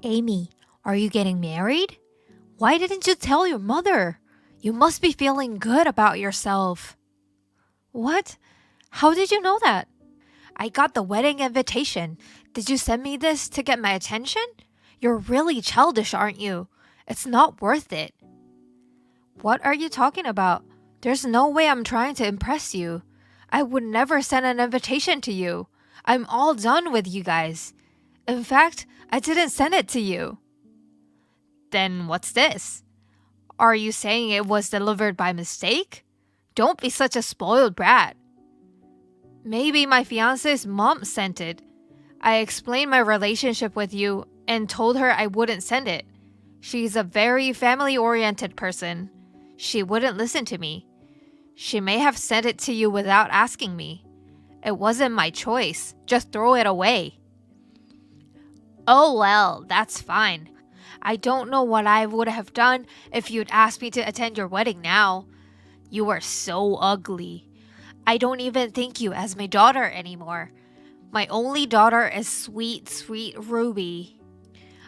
Amy, are you getting married? Why didn't you tell your mother? You must be feeling good about yourself. What? How did you know that? I got the wedding invitation. Did you send me this to get my attention? You're really childish, aren't you? It's not worth it. What are you talking about? There's no way I'm trying to impress you. I would never send an invitation to you. I'm all done with you guys. In fact, I didn't send it to you. Then what's this? Are you saying it was delivered by mistake? Don't be such a spoiled brat. Maybe my fiance's mom sent it. I explained my relationship with you and told her I wouldn't send it. She's a very family-oriented person. She wouldn't listen to me. She may have sent it to you without asking me. It wasn't my choice. Just throw it away. Oh well, that's fine. I don't know what I would have done if you'd asked me to attend your wedding now. You are so ugly. I don't even think you as my daughter anymore. My only daughter is sweet, sweet Ruby.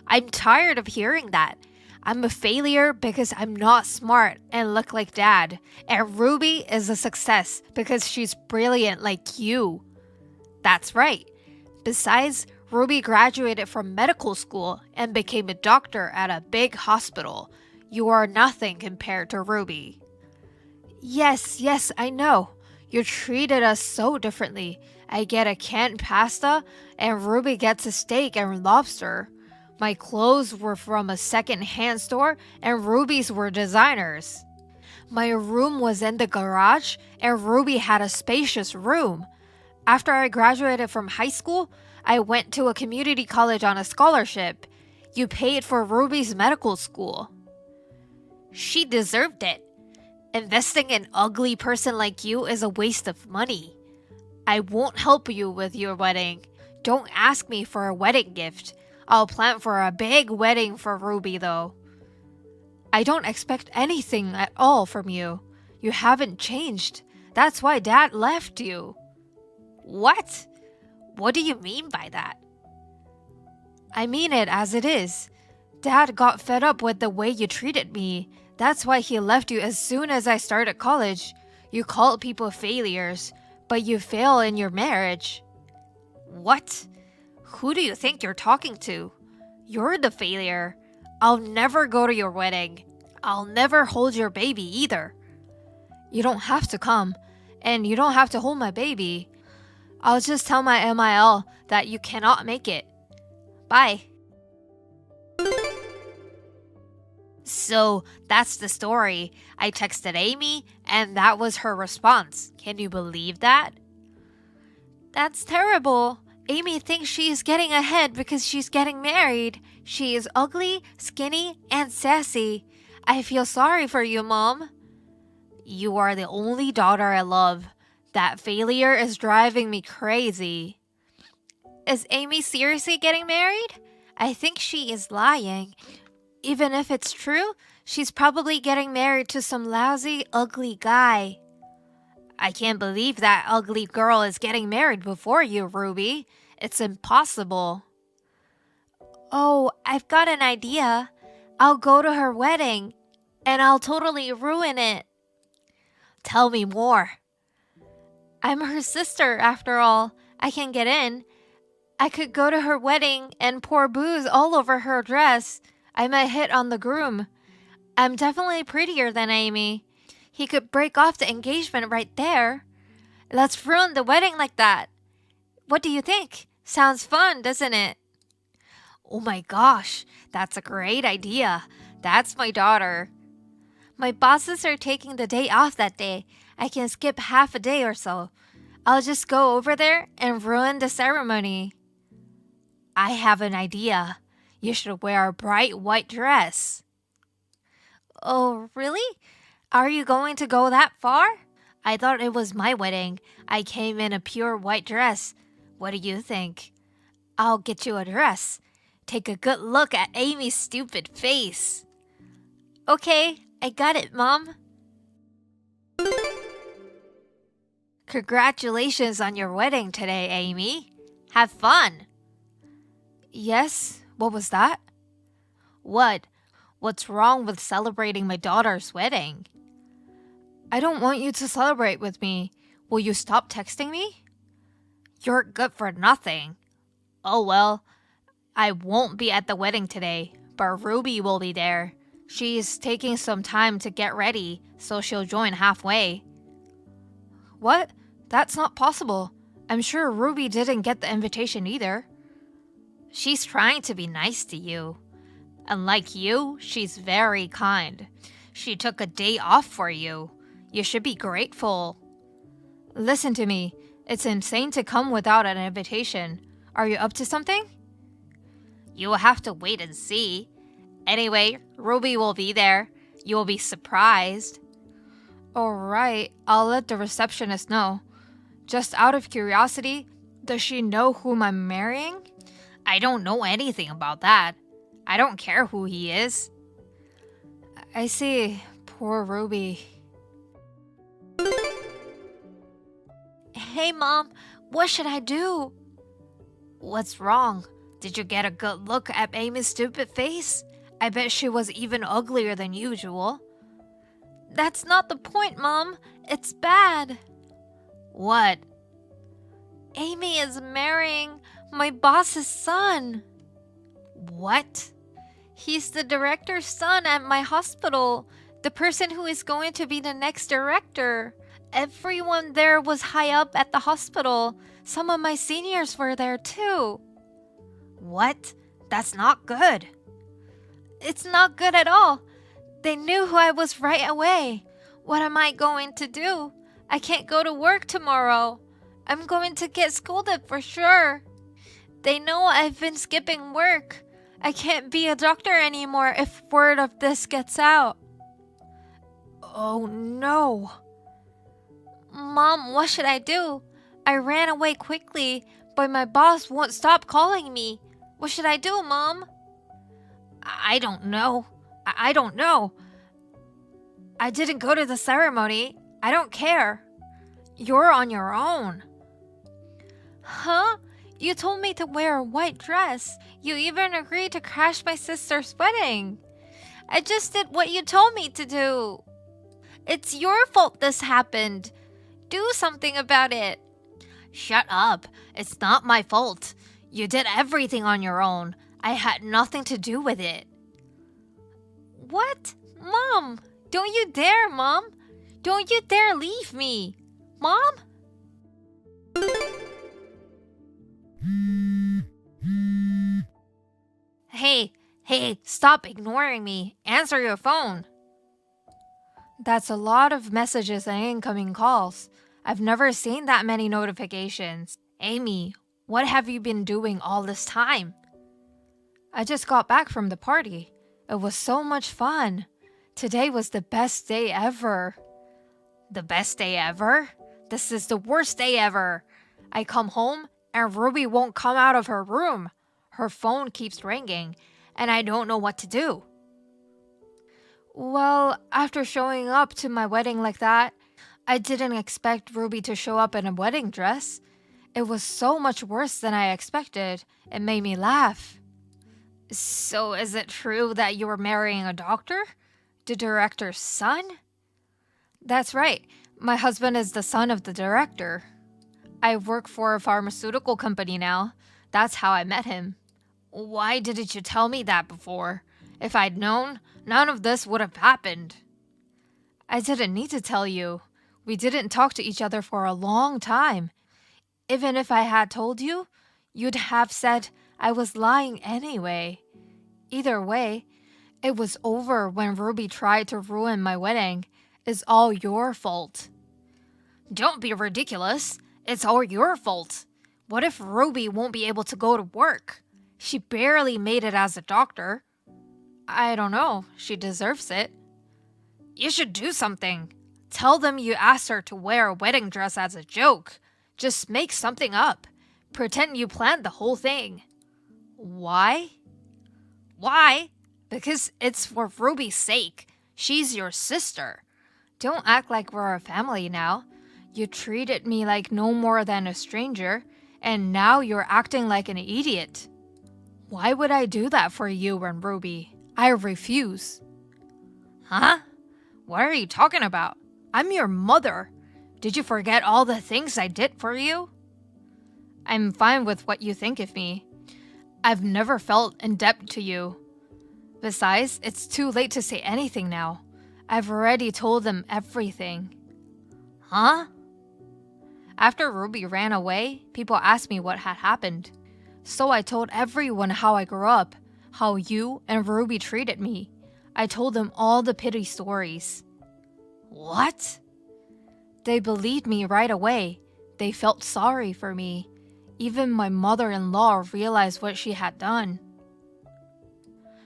I'm tired of hearing that. I'm a failure because I'm not smart and look like Dad. And Ruby is a success because she's brilliant like you. That's right. Besides, Ruby graduated from medical school and became a doctor at a big hospital. You are nothing compared to Ruby. Yes, I know. You treated us so differently. I get a canned pasta and Ruby gets a steak and lobster. My clothes were from a second-hand store and Ruby's were designers. My room was in the garage and Ruby had a spacious room. After I graduated from high school, I went to a community college on a scholarship. You paid for Ruby's medical school. She deserved it. Investing in an ugly person like you is a waste of money. I won't help you with your wedding. Don't ask me for a wedding gift. I'll plan for a big wedding for Ruby though. I don't expect anything at all from you. You haven't changed. That's why Dad left you. What? What do you mean by that? I mean it as it is. Dad got fed up with the way you treated me. That's why he left you as soon as I started college. You called people failures, but you fail in your marriage. What? Who do you think you're talking to? You're the failure. I'll never go to your wedding. I'll never hold your baby either. You don't have to come, and you don't have to hold my baby. I'll just tell my MIL that you cannot make it. Bye. So that's the story. I texted Amy, and that was her response. Can you believe that? That's terrible. Amy thinks she is getting ahead because she's getting married. She is ugly, skinny, and sassy. I feel sorry for you, Mom. You are the only daughter I love. That failure is driving me crazy. Is Amy seriously getting married? I think she is lying. Even if it's true, she's probably getting married to some lousy, ugly guy. I can't believe that ugly girl is getting married before you, Ruby. It's impossible. Oh, I've got an idea. I'll go to her wedding, and I'll totally ruin it. Tell me more. I'm her sister, after all. I can get in. I could go to her wedding and pour booze all over her dress. I might hit on the groom. I'm definitely prettier than Amy. He could break off the engagement right there. Let's ruin the wedding like that. What do you think? Sounds fun, doesn't it? Oh my gosh, that's a great idea. That's my daughter. My bosses are taking the day off that day. I can skip half a day or so. I'll just go over there and ruin the ceremony. I have an idea. You should wear a bright white dress. Oh, really? Are you going to go that far? I thought it was my wedding. I came in a pure white dress. What do you think? I'll get you a dress. Take a good look at Amy's stupid face. Okay, I got it, Mom. Congratulations on your wedding today, Amy. Have fun. Yes, what was that? What? What's wrong with celebrating my daughter's wedding? I don't want you to celebrate with me. Will you stop texting me? You're good for nothing. Oh well, I won't be at the wedding today, but Ruby will be there. She's taking some time to get ready, so she'll join halfway. What? That's not possible. I'm sure Ruby didn't get the invitation either. She's trying to be nice to you. Unlike you, she's very kind. She took a day off for you. You should be grateful. Listen to me. It's insane to come without an invitation. Are you up to something? You'll have to wait and see. Anyway, Ruby will be there. You'll be surprised. Alright, I'll let the receptionist know. Just out of curiosity, does she know whom I'm marrying? I don't know anything about that. I don't care who he is. I see. Poor Ruby. Hey, Mom. What should I do? What's wrong? Did you get a good look at Amy's stupid face? I bet she was even uglier than usual. That's not the point, Mom. It's bad. What? Amy is marrying my boss's son. What? He's the director's son at my hospital. The person who is going to be the next director. Everyone there was high up at the hospital. Some of my seniors were there too. What? That's not good. It's not good at all. They knew who I was right away. What am I going to do? I can't go to work tomorrow. I'm going to get scolded for sure. They know I've been skipping work. I can't be a doctor anymore if word of this gets out. Oh no. Mom, what should I do? I ran away quickly, but my boss won't stop calling me. What should I do, Mom? I don't know. I don't know. I didn't go to the ceremony. I don't care. You're on your own. Huh? You told me to wear a white dress. You even agreed to crash my sister's wedding. I just did what you told me to do. It's your fault this happened. Do something about it. Shut up. It's not my fault. You did everything on your own. I had nothing to do with it. What? Mom, don't you dare, Mom. Don't you dare leave me. Mom? Hey, stop ignoring me. Answer your phone. That's a lot of messages and incoming calls. I've never seen that many notifications. Amy, what have you been doing all this time? I just got back from the party. It was so much fun. Today was the best day ever. The best day ever? This is the worst day ever. I come home and Ruby won't come out of her room. Her phone keeps ringing and I don't know what to do. Well, after showing up to my wedding like that, I didn't expect Ruby to show up in a wedding dress. It was so much worse than I expected. It made me laugh. So is it true that you were marrying a doctor? The director's son? That's right. My husband is the son of the director. I work for a pharmaceutical company now. That's how I met him. Why didn't you tell me that before? If I'd known, none of this would have happened. I didn't need to tell you. We didn't talk to each other for a long time. Even if I had told you, you'd have said I was lying anyway. Either way, it was over when Ruby tried to ruin my wedding. It's all your fault. Don't be ridiculous. It's all your fault. What if Ruby won't be able to go to work? She barely made it as a doctor. I don't know. She deserves it. You should do something. Tell them you asked her to wear a wedding dress as a joke. Just make something up. Pretend you planned the whole thing. Why? Why? Because it's for Ruby's sake. She's your sister. Don't act like we're a family now. You treated me like no more than a stranger, and now you're acting like an idiot. Why would I do that for you and Ruby? I refuse. Huh? What are you talking about? I'm your mother. Did you forget all the things I did for you? I'm fine with what you think of me. I've never felt in debt to you. Besides, it's too late to say anything now. I've already told them everything. Huh? After Ruby ran away, people asked me what had happened. So I told everyone how I grew up, how you and Ruby treated me. I told them all the pity stories. What? They believed me right away. They felt sorry for me. Even my mother-in-law realized what she had done.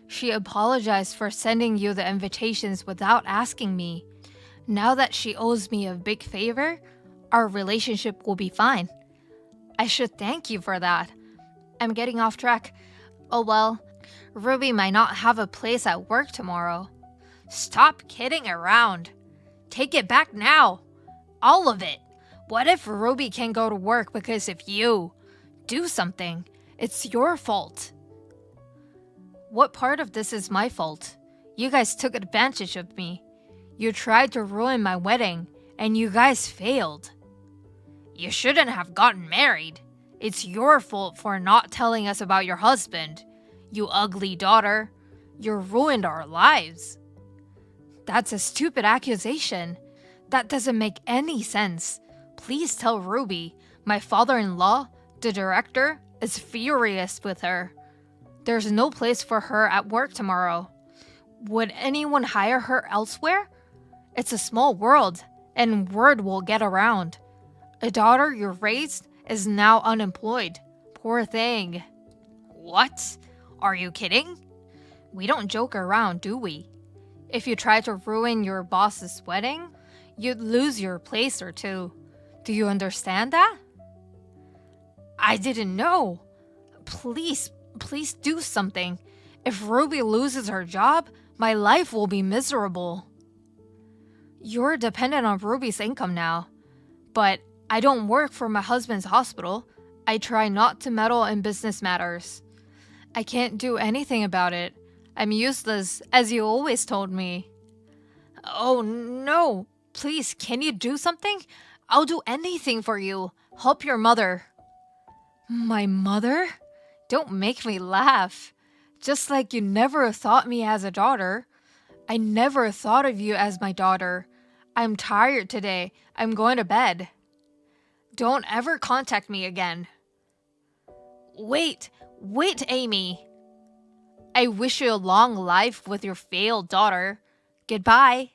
She apologized for sending you the invitations without asking me. Now that she owes me a big favor, our relationship will be fine. I should thank you for that. I'm getting off track. Oh well, Ruby might not have a place at work tomorrow. Stop kidding around. Take it back now. All of it. What if Ruby can't go to work because of you? Do something. It's your fault. What part of this is my fault? You guys took advantage of me. You tried to ruin my wedding, and you guys failed. You shouldn't have gotten married. It's your fault for not telling us about your husband. You ugly daughter. You ruined our lives. That's a stupid accusation. That doesn't make any sense. Please tell Ruby. My father-in-law, the director, is furious with her. There's no place for her at work tomorrow. Would anyone hire her elsewhere? It's a small world, and word will get around. A daughter you raised is now unemployed. Poor thing. What? Are you kidding? We don't joke around, do we? If you try to ruin your boss's wedding, you'd lose your place or two. Do you understand that? I didn't know. Please do something. If Ruby loses her job, my life will be miserable. You're dependent on Ruby's income now. But I don't work for my husband's hospital. I try not to meddle in business matters. I can't do anything about it. I'm useless, as you always told me. Oh no. Please, can you do something? I'll do anything for you. Help your mother. My mother? Don't make me laugh. Just like you never thought me as a daughter. I never thought of you as my daughter. I'm tired today. I'm going to bed. Don't ever contact me again. Wait, Amy. I wish you a long life with your failed daughter. Goodbye.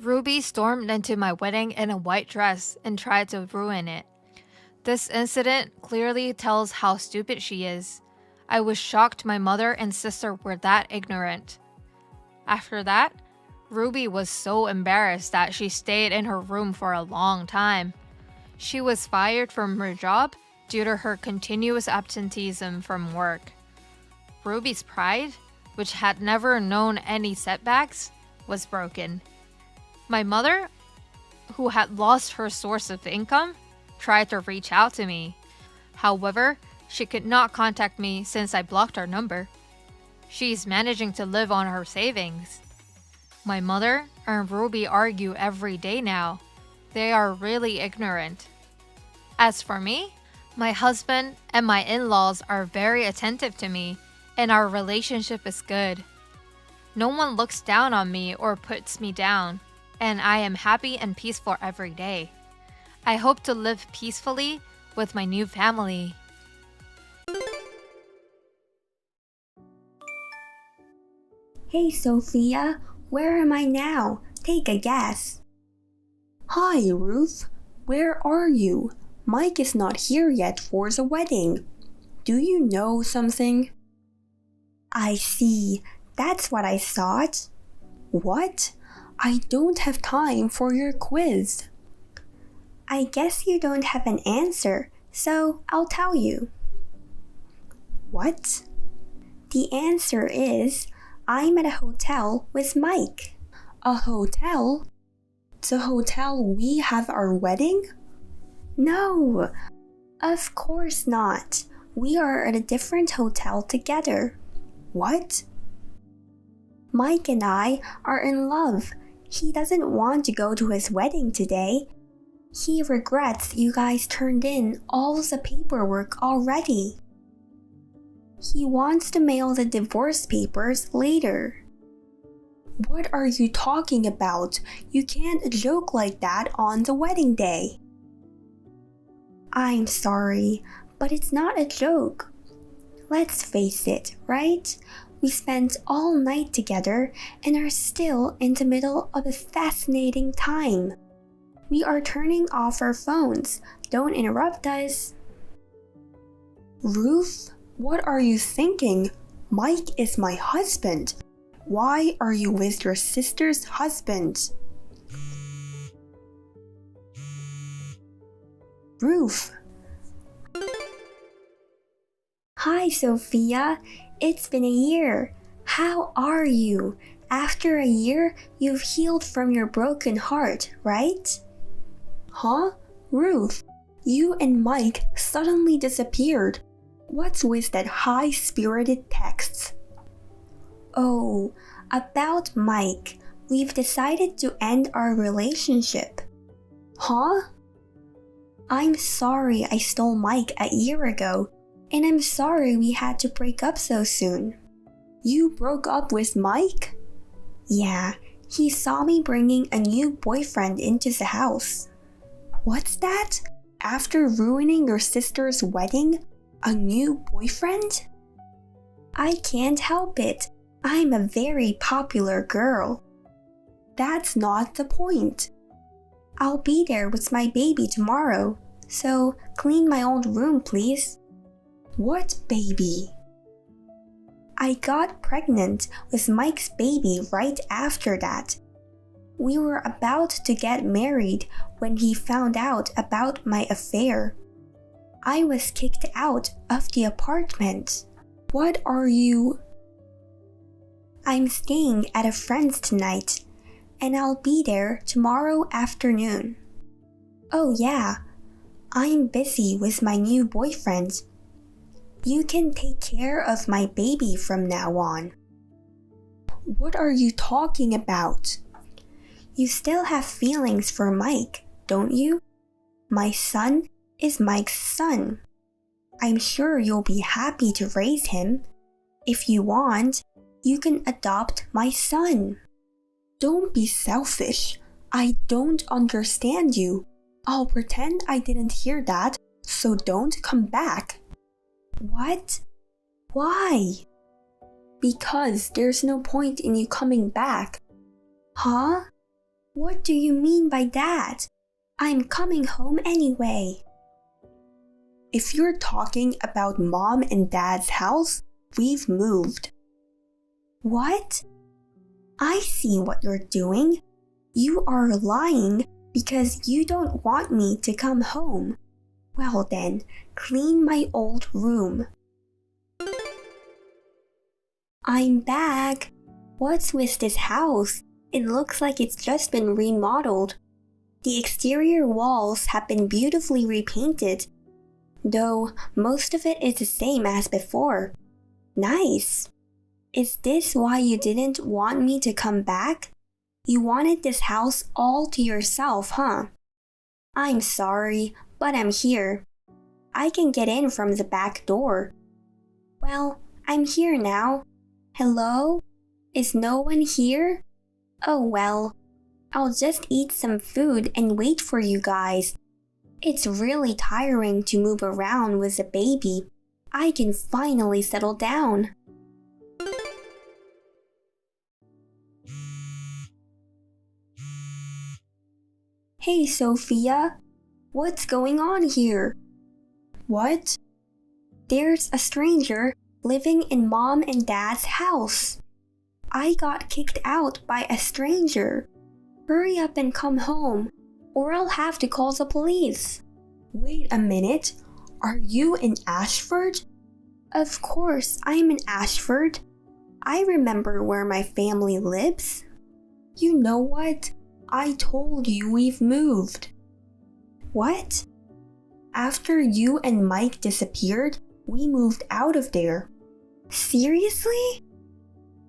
Ruby stormed into my wedding in a white dress and tried to ruin it. This incident clearly tells how stupid she is. I was shocked my mother and sister were that ignorant. After that, Ruby was so embarrassed that she stayed in her room for a long time. She was fired from her job due to her continuous absenteeism from work. Ruby's pride, which had never known any setbacks, was broken. My mother, who had lost her source of income, tried to reach out to me. However, she could not contact me since I blocked her number. She's managing to live on her savings. My mother and Ruby argue every day now. They are really ignorant. As for me, my husband and my in-laws are very attentive to me, and our relationship is good. No one looks down on me or puts me down, and I am happy and peaceful every day. I hope to live peacefully with my new family. Hey Sophia, where am I now? Take a guess. Hi Ruth, where are you? Mike is not here yet for the wedding. Do you know something? I see, that's what I thought. What? I don't have time for your quiz. I guess you don't have an answer, so I'll tell you. What? The answer is, I'm at a hotel with Mike. A hotel? The hotel we have our wedding? No, of course not. We are at a different hotel together. What? Mike and I are in love. He doesn't want to go to his wedding today. He regrets you guys turned in all the paperwork already. He wants to mail the divorce papers later. What are you talking about? You can't joke like that on the wedding day. I'm sorry, but it's not a joke. Let's face it, right? We spent all night together and are still in the middle of a fascinating time. We are turning off our phones. Don't interrupt us. Ruth, what are you thinking? Mike is my husband. Why are you with your sister's husband? Ruth. Hi, Sophia. It's been a year. How are you? After a year, you've healed from your broken heart, right? Huh? Ruth, you and Mike suddenly disappeared. What's with that high-spirited text? Oh, about Mike. We've decided to end our relationship. Huh? I'm sorry I stole Mike a year ago, and I'm sorry we had to break up so soon. You broke up with Mike? Yeah, he saw me bringing a new boyfriend into the house. What's that? After ruining your sister's wedding? A new boyfriend? I can't help it. I'm a very popular girl. That's not the point. I'll be there with my baby tomorrow, so clean my old room, please. What baby? I got pregnant with Mike's baby right after that. We were about to get married when he found out about my affair. I was kicked out of the apartment. What are you? I'm staying at a friend's tonight, and I'll be there tomorrow afternoon. Oh yeah, I'm busy with my new boyfriend. You can take care of my baby from now on. What are you talking about? You still have feelings for Mike, don't you? My son is Mike's son. I'm sure you'll be happy to raise him. If you want, you can adopt my son. Don't be selfish. I don't understand you. I'll pretend I didn't hear that, so don't come back. What? Why? Because there's no point in you coming back. Huh? What do you mean by that? I'm coming home anyway. If you're talking about Mom and Dad's house, we've moved. What? I see what you're doing. You are lying because you don't want me to come home. Well then, clean my old room. I'm back. What's with this house? It looks like it's just been remodeled. The exterior walls have been beautifully repainted, though most of it is the same as before. Nice. Is this why you didn't want me to come back? You wanted this house all to yourself, huh? I'm sorry, but I'm here. I can get in from the back door. Well, I'm here now. Hello? Is no one here? Oh well, I'll just eat some food and wait for you guys. It's really tiring to move around with a baby. I can finally settle down. Hey Sophia, what's going on here? What? There's a stranger living in Mom and Dad's house. I got kicked out by a stranger. Hurry up and come home, or I'll have to call the police. Wait a minute, are you in Ashford? Of course, I'm in Ashford. I remember where my family lives. You know what? I told you we've moved. What? After you and Mike disappeared, we moved out of there. Seriously?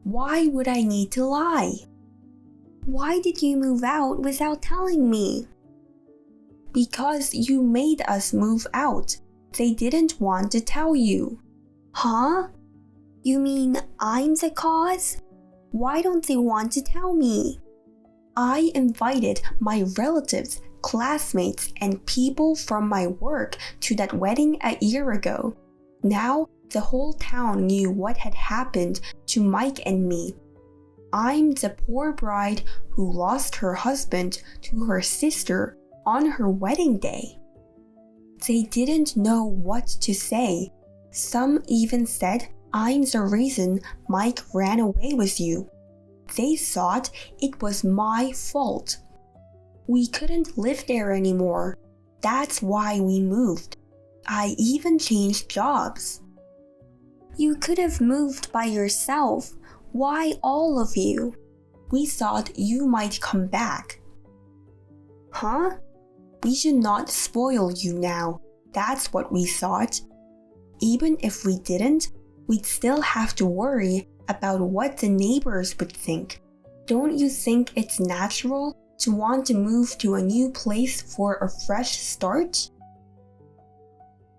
Why would I need to lie? Why did you move out without telling me? Because you made us move out. They didn't want to tell you. Huh? You mean I'm the cause? Why don't they want to tell me? I invited my relatives, classmates, and people from my work to that wedding a year ago. Now, the whole town knew what had happened to Mike and me. I'm the poor bride who lost her husband to her sister on her wedding day. They didn't know what to say. Some even said I'm the reason Mike ran away with you. They thought it was my fault. We couldn't live there anymore. That's why we moved. I even changed jobs. You could have moved by yourself. Why all of you? We thought you might come back. Huh? We should not spoil you now. That's what we thought. Even if we didn't, we'd still have to worry about what the neighbors would think. Don't you think it's natural to want to move to a new place for a fresh start?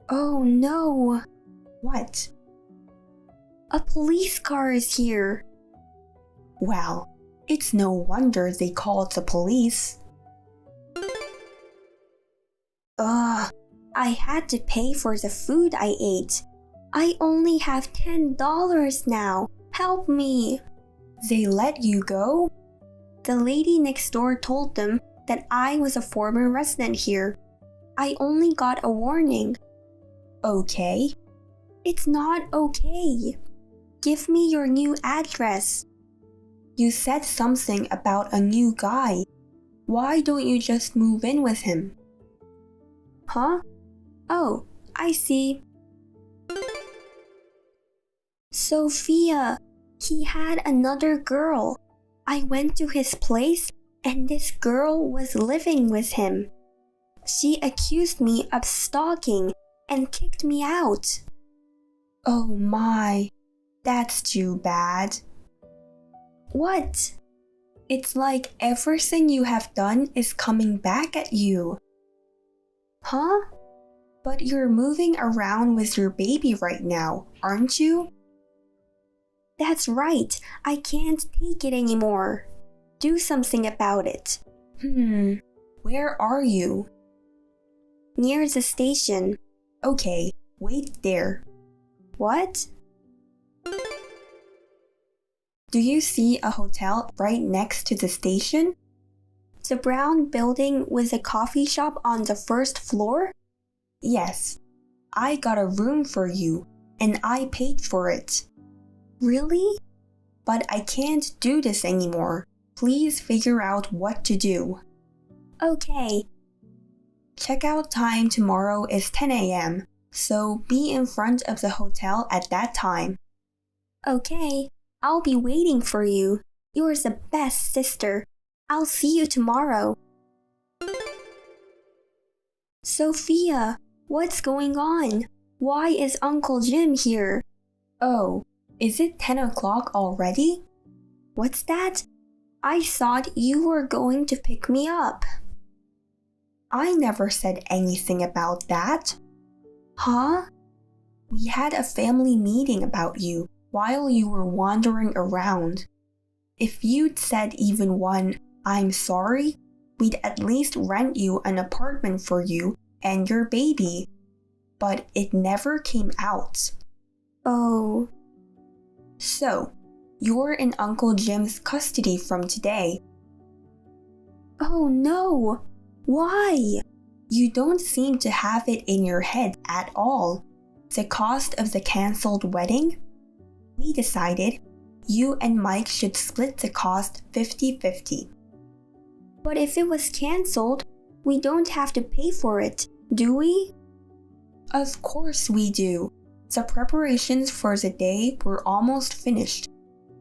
Oh no. What? A police car is here. Well, it's no wonder they called the police. I had to pay for the food I ate. I only have $10 now. Help me. They let you go? The lady next door told them that I was a former resident here. I only got a warning. Okay. It's not okay. Give me your new address. You said something about a new guy. Why don't you just move in with him? Huh? Oh, I see. Sophia, he had another girl. I went to his place and this girl was living with him. She accused me of stalking and kicked me out. Oh my, that's too bad. What? It's like everything you have done is coming back at you. Huh? But you're moving around with your baby right now, aren't you? That's right. I can't take it anymore. Do something about it. Where are you? Near the station. Okay, wait there. What? Do you see a hotel right next to the station? The brown building with a coffee shop on the first floor? Yes. I got a room for you, and I paid for it. Really? But I can't do this anymore. Please figure out what to do. Okay. Checkout time tomorrow is 10 a.m., so be in front of the hotel at that time. Okay, I'll be waiting for you. You're the best sister. I'll see you tomorrow. Sophia, what's going on? Why is Uncle Jim here? Oh, is it 10 o'clock already? What's that? I thought you were going to pick me up. I never said anything about that. Huh? We had a family meeting about you while you were wandering around. If you'd said even one, I'm sorry, we'd at least rent you an apartment for you and your baby. But it never came out. Oh. So, you're in Uncle Jim's custody from today. Oh no! Why? You don't seem to have it in your head at all. The cost of the cancelled wedding? We decided you and Mike should split the cost 50-50. But if it was cancelled, we don't have to pay for it, do we? Of course we do. The preparations for the day were almost finished.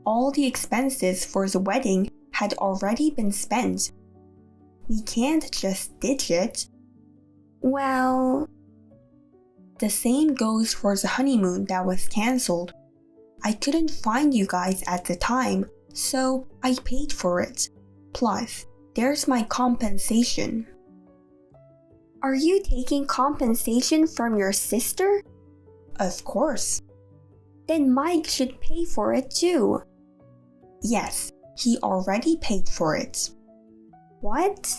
All the expenses for the wedding had already been spent. We can't just ditch it. Well, The same goes for the honeymoon that was cancelled. I couldn't find you guys at the time, so I paid for it. Plus, there's my compensation. Are you taking compensation from your sister? Of course. Then Mike should pay for it too. Yes, he already paid for it. What?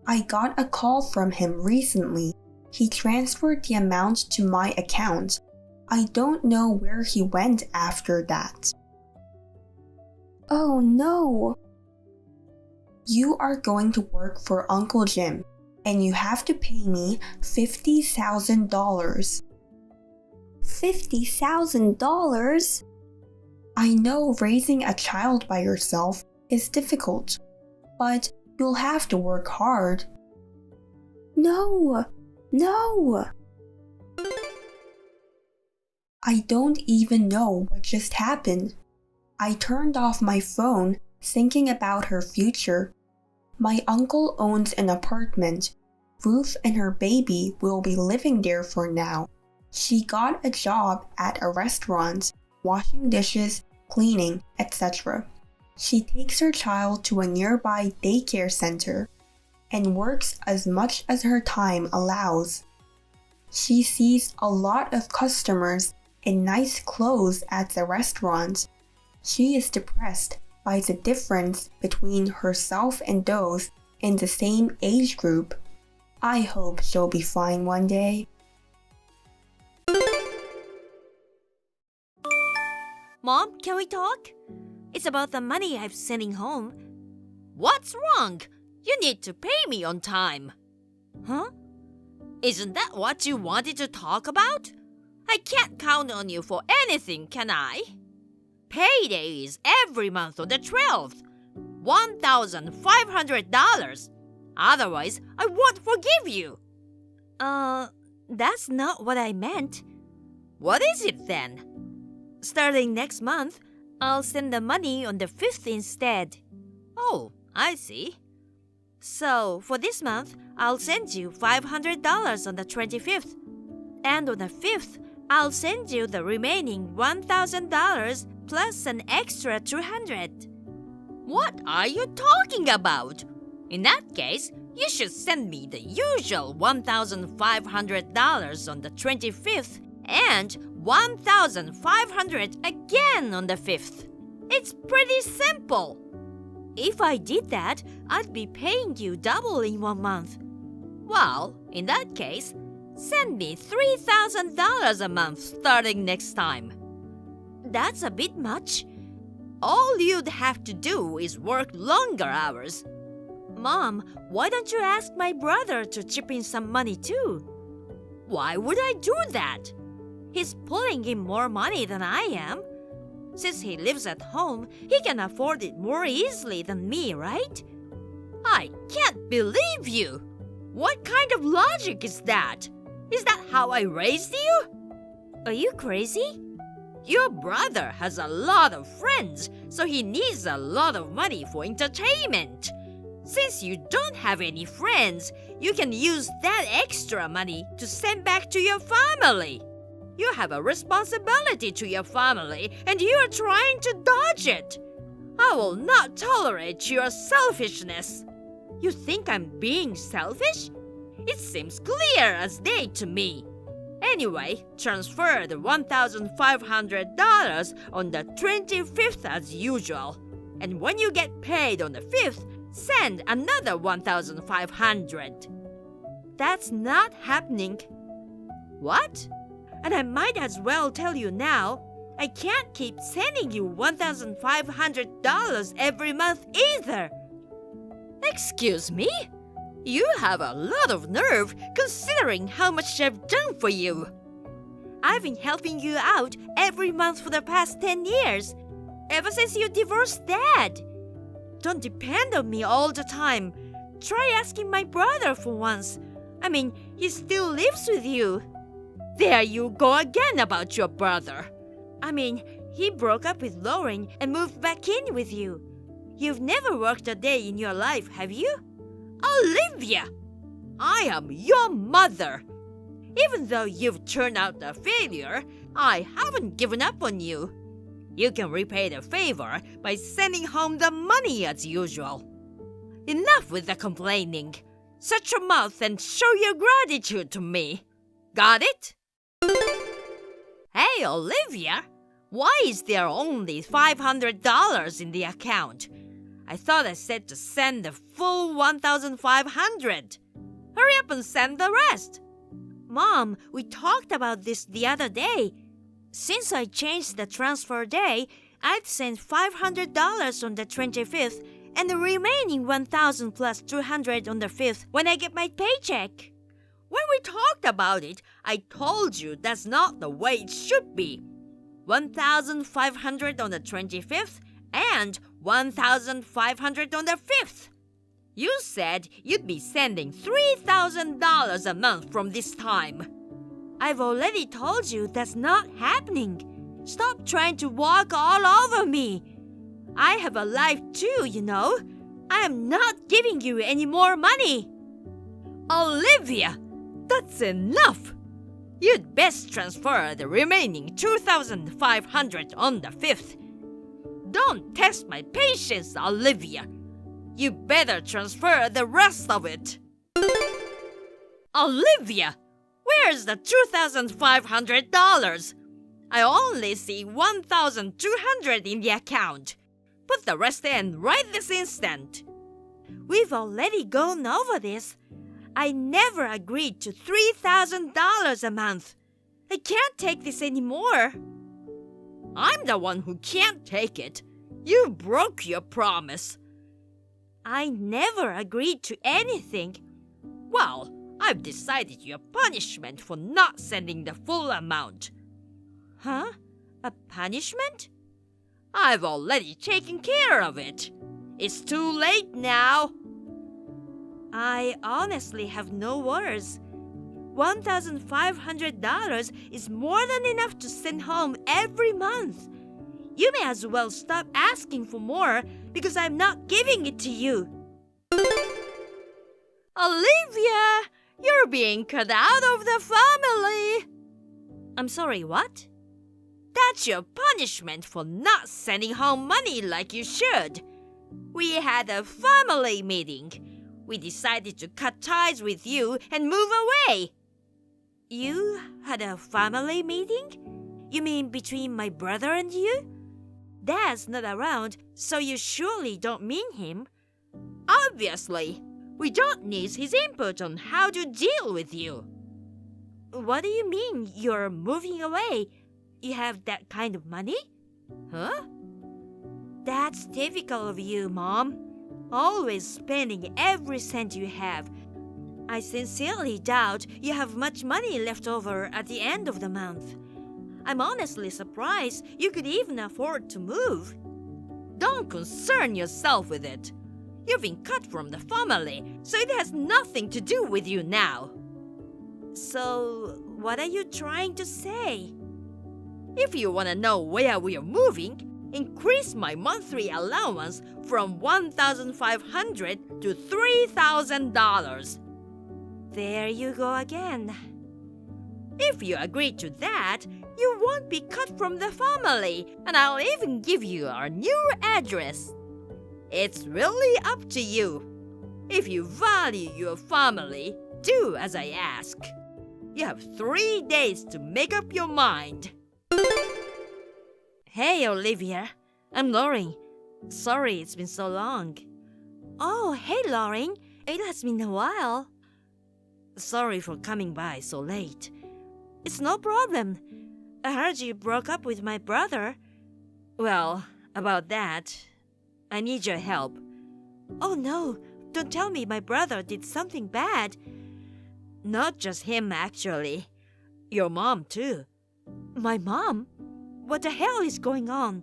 I got a call from him recently. He transferred the amount to my account. I don't know where he went after that. Oh no! You are going to work for Uncle Jim, and you have to pay me $50,000. $50,000? I know raising a child by yourself is difficult, but you'll have to work hard. No! No! I don't even know what just happened. I turned off my phone thinking about her future. My uncle owns an apartment. Ruth and her baby will be living there for now. She got a job at a restaurant, washing dishes, cleaning, etc. She takes her child to a nearby daycare center and works as much as her time allows. She sees a lot of customers in nice clothes at the restaurant. She is depressed by the difference between herself and those in the same age group. I hope she'll be fine one day. Mom, can we talk? It's about the money I'm sending home. What's wrong? You need to pay me on time. Huh? Isn't that what you wanted to talk about? I can't count on you for anything, can I? Payday is every month on the 12th. $1,500. Otherwise, I won't forgive you. That's not what I meant. What is it then? Starting next month, I'll send the money on the 5th instead. Oh, I see. So, for this month, I'll send you $500 on the 25th. And on the 5th, I'll send you the remaining $1,000 plus an extra $200. What are you talking about? In that case, you should send me the usual $1,500 on the 25th and $1,500 again on the 5th. It's pretty simple. If I did that, I'd be paying you double in 1 month. Well, in that case, send me $3,000 a month starting next time. That's a bit much. All you'd have to do is work longer hours. Mom, why don't you ask my brother to chip in some money too? Why would I do that? He's pulling in more money than I am. Since he lives at home, he can afford it more easily than me, right? I can't believe you! What kind of logic is that? Is that how I raised you? Are you crazy? Your brother has a lot of friends, so he needs a lot of money for entertainment. Since you don't have any friends, you can use that extra money to send back to your family. You have a responsibility to your family, and you are trying to dodge it. I will not tolerate your selfishness. You think I'm being selfish? It seems clear as day to me. Anyway, transfer the $1,500 on the 25th as usual. And when you get paid on the 5th, send another $1,500. That's not happening. What? And I might as well tell you now, I can't keep sending you $1,500 every month either. Excuse me? You have a lot of nerve considering how much I've done for you. I've been helping you out every month for the past 10 years, ever since you divorced Dad. Don't depend on me all the time. Try asking my brother for once. I mean, he still lives with you. There you go again about your brother. I mean, he broke up with Lauren and moved back in with you. You've never worked a day in your life, have you? Olivia! I am your mother. Even though you've turned out a failure, I haven't given up on you. You can repay the favor by sending home the money as usual. Enough with the complaining. Shut your mouth and show your gratitude to me. Got it? Hey, Olivia, why is there only $500 in the account? I thought I said to send the full $1,500. Hurry up and send the rest. Mom, we talked about this the other day. Since I changed the transfer day, I'd send $500 on the 25th and the remaining $1,000 plus $200 on the 5th when I get my paycheck. When we talked about it, I told you that's not the way it should be. $1,500 on the 25th and $1,500 on the 5th. You said you'd be sending $3,000 a month from this time. I've already told you that's not happening. Stop trying to walk all over me. I have a life too, you know. I am not giving you any more money. Olivia, that's enough. You'd best transfer the remaining $2,500 on the 5th. Don't test my patience, Olivia. You better transfer the rest of it. Olivia, where's the $2,500? I only see $1,200 in the account. Put the rest in right this instant. We've already gone over this. I never agreed to $3,000 a month. I can't take this anymore. I'm the one who can't take it. You broke your promise. I never agreed to anything. Well, I've decided your punishment for not sending the full amount. Huh? A punishment? I've already taken care of it. It's too late now. I honestly have no words. $1,500 is more than enough to send home every month. You may as well stop asking for more because I'm not giving it to you. Olivia, you're being cut out of the family. I'm sorry, what? That's your punishment for not sending home money like you should. We had a family meeting. We decided to cut ties with you and move away. You had a family meeting? You mean between my brother and you? Dad's not around, so you surely don't mean him. Obviously, we don't need his input on how to deal with you. What do you mean you're moving away? You have that kind of money? Huh? That's typical of you, Mom. Always spending every cent you have. I sincerely doubt you have much money left over at the end of the month. I'm honestly surprised you could even afford to move. Don't concern yourself with it. You've been cut from the family, so it has nothing to do with you now. So, what are you trying to say? If you want to know where we are moving, increase my monthly allowance from $1,500 to $3,000. There you go again. If you agree to that, you won't be cut from the family, and I'll even give you our new address. It's really up to you. If you value your family, do as I ask. You have 3 days to make up your mind. Hey, Olivia. I'm Lauren. Sorry it's been so long. Oh, hey, Lauren. It has been a while. Sorry for coming by so late. It's no problem. I heard you broke up with my brother. Well, about that, I need your help. Oh no, don't tell me my brother did something bad. Not just him, actually. Your mom, too. My mom? What the hell is going on?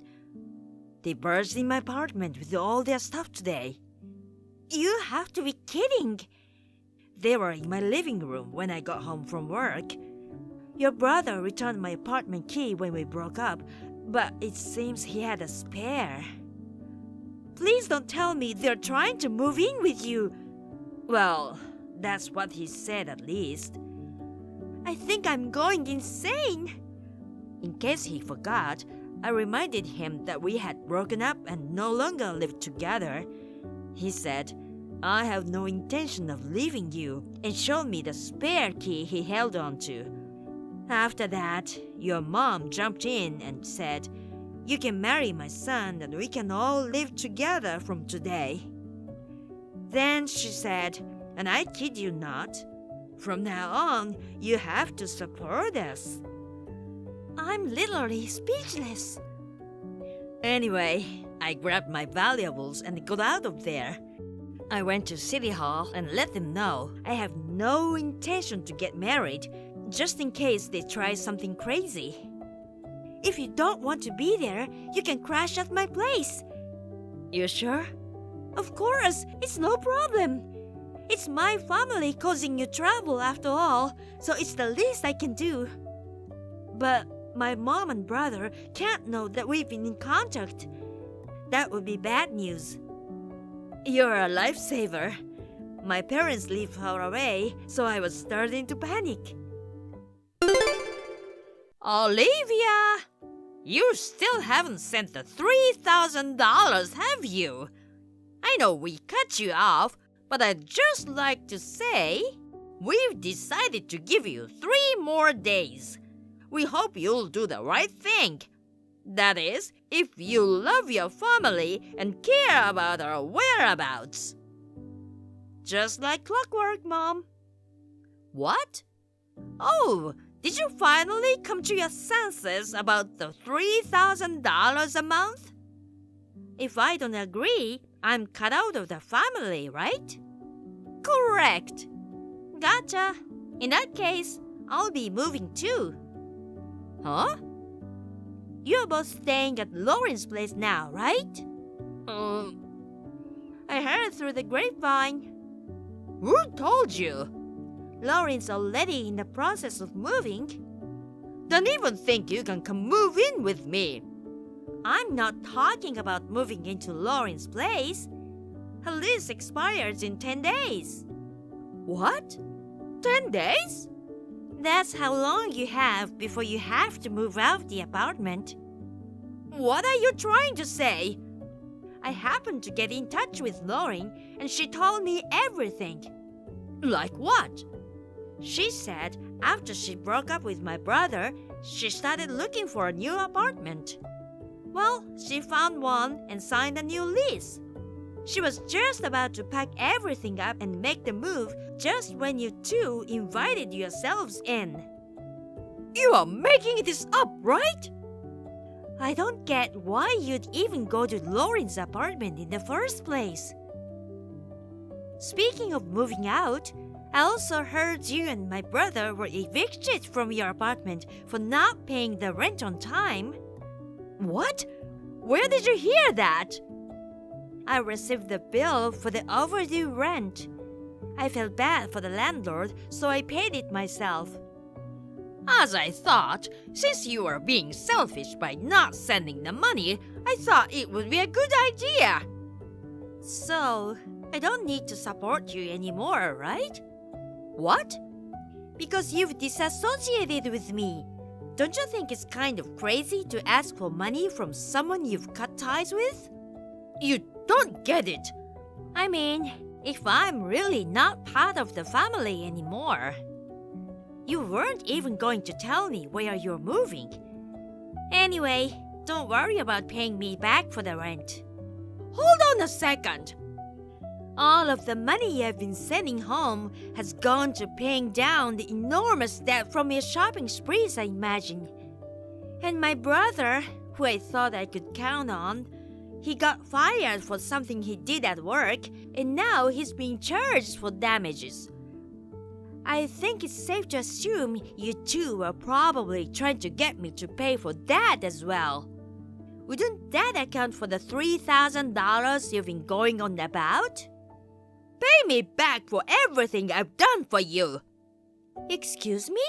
They burst in my apartment with all their stuff today. You have to be kidding. They were in my living room when I got home from work. Your brother returned my apartment key when we broke up, but it seems he had a spare. Please don't tell me they're trying to move in with you. Well, that's what he said at least. I think I'm going insane. In case he forgot, I reminded him that we had broken up and no longer lived together. He said, I have no intention of leaving you, and showed me the spare key he held on to. After that, your mom jumped in and said, you can marry my son and we can all live together from today. Then she said, and I kid you not, from now on, you have to support us. I'm literally speechless. Anyway, I grabbed my valuables and got out of there. I went to City Hall and let them know I have no intention to get married, just in case they try something crazy. If you don't want to be there, you can crash at my place. You sure? Of course, it's no problem. It's my family causing you trouble after all, so it's the least I can do. But my mom and brother can't know that we've been in contact. That would be bad news. You're a lifesaver. My parents live far away, so I was starting to panic. Olivia! You still haven't sent the $3,000, have you? I know we cut you off, but I'd just like to say, we've decided to give you 3 more days. We hope you'll do the right thing. That is, if you love your family and care about our whereabouts. Just like clockwork, Mom. What? Oh, did you finally come to your senses about the $3,000 a month? If I don't agree, I'm cut out of the family, right? Correct. Gotcha. In that case, I'll be moving too. Huh? You're both staying at Lauren's place now, right? I heard through the grapevine. Who told you? Lauren's already in the process of moving. Don't even think you can come move in with me. I'm not talking about moving into Lauren's place. Her lease expires in 10 days. What? 10 days? That's how long you have before you have to move out of the apartment. What are you trying to say? I happened to get in touch with Lauren and she told me everything. Like what? She said after she broke up with my brother, she started looking for a new apartment. Well, she found one and signed a new lease. She was just about to pack everything up and make the move just when you two invited yourselves in. You are making this up, right? I don't get why you'd even go to Lauren's apartment in the first place. Speaking of moving out, I also heard you and my brother were evicted from your apartment for not paying the rent on time. What? Where did you hear that? I received the bill for the overdue rent. I felt bad for the landlord, so I paid it myself. As I thought, since you were being selfish by not sending the money, I thought it would be a good idea. So, I don't need to support you anymore, right? What? Because you've disassociated with me. Don't you think it's kind of crazy to ask for money from someone you've cut ties with? You don't get it. I mean, if I'm really not part of the family anymore. You weren't even going to tell me where you're moving. Anyway, don't worry about paying me back for the rent. Hold on a second. All of the money I've been sending home has gone to paying down the enormous debt from your shopping sprees, I imagine. And my brother, who I thought I could count on, he got fired for something he did at work, and now he's being charged for damages. I think it's safe to assume you two were probably trying to get me to pay for that as well. Wouldn't that account for the $3,000 you've been going on about? Pay me back for everything I've done for you. Excuse me?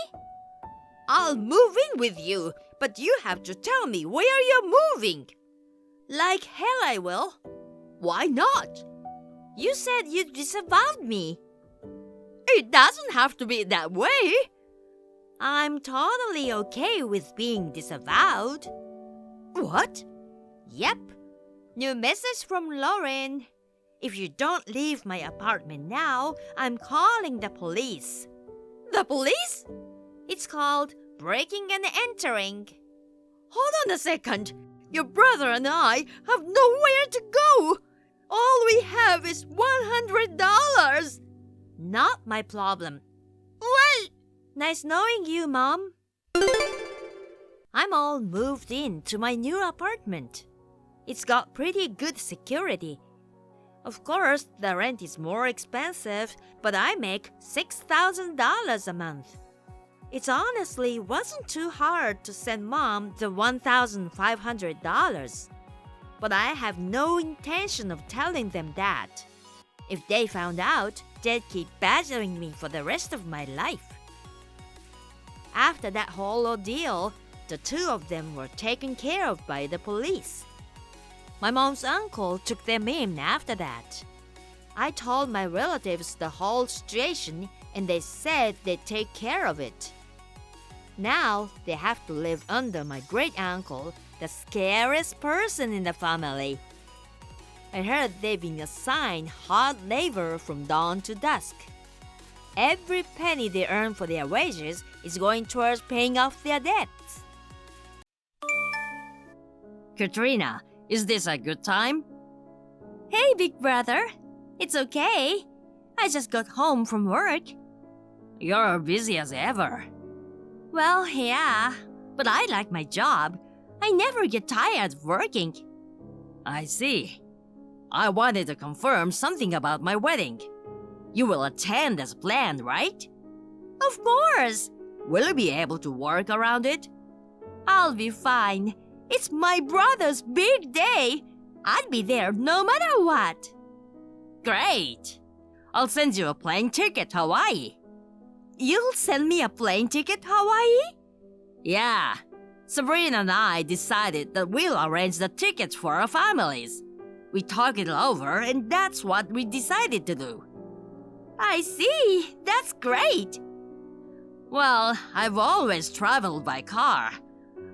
I'll move in with you, but you have to tell me where you're moving. Like hell I will. Why not? You said you disavowed me. It doesn't have to be that way. I'm totally okay with being disavowed. What? Yep. New message from Lauren. If you don't leave my apartment now, I'm calling the police. The police? It's called breaking and entering. Hold on a second. Your brother and I have nowhere to go. All we have is $100. Not my problem. Wait! Nice knowing you, Mom. I'm all moved in to my new apartment. It's got pretty good security. Of course, the rent is more expensive, but I make $6,000 a month. It honestly wasn't too hard to send Mom the $1,500. But I have no intention of telling them that. If they found out, they'd keep badgering me for the rest of my life. After that whole ordeal, the two of them were taken care of by the police. My mom's uncle took them in after that. I told my relatives the whole situation and they said they'd take care of it. Now they have to live under my great-uncle, the scariest person in the family. I heard they've been assigned hard labor from dawn to dusk. Every penny they earn for their wages is going towards paying off their debts. Katrina, is this a good time? Hey, big brother. It's okay. I just got home from work. You're busy as ever. Well, yeah, but I like my job. I never get tired of working. I see. I wanted to confirm something about my wedding. You will attend as planned, right? Of course. Will you be able to work around it? I'll be fine. It's my brother's big day. I'd be there no matter what. Great. I'll send you a plane ticket to Hawaii. You'll send me a plane ticket to Hawaii? Yeah. Sabrina and I decided that we'll arrange the tickets for our families. We talked it over and that's what we decided to do. I see. That's great. Well, I've always traveled by car.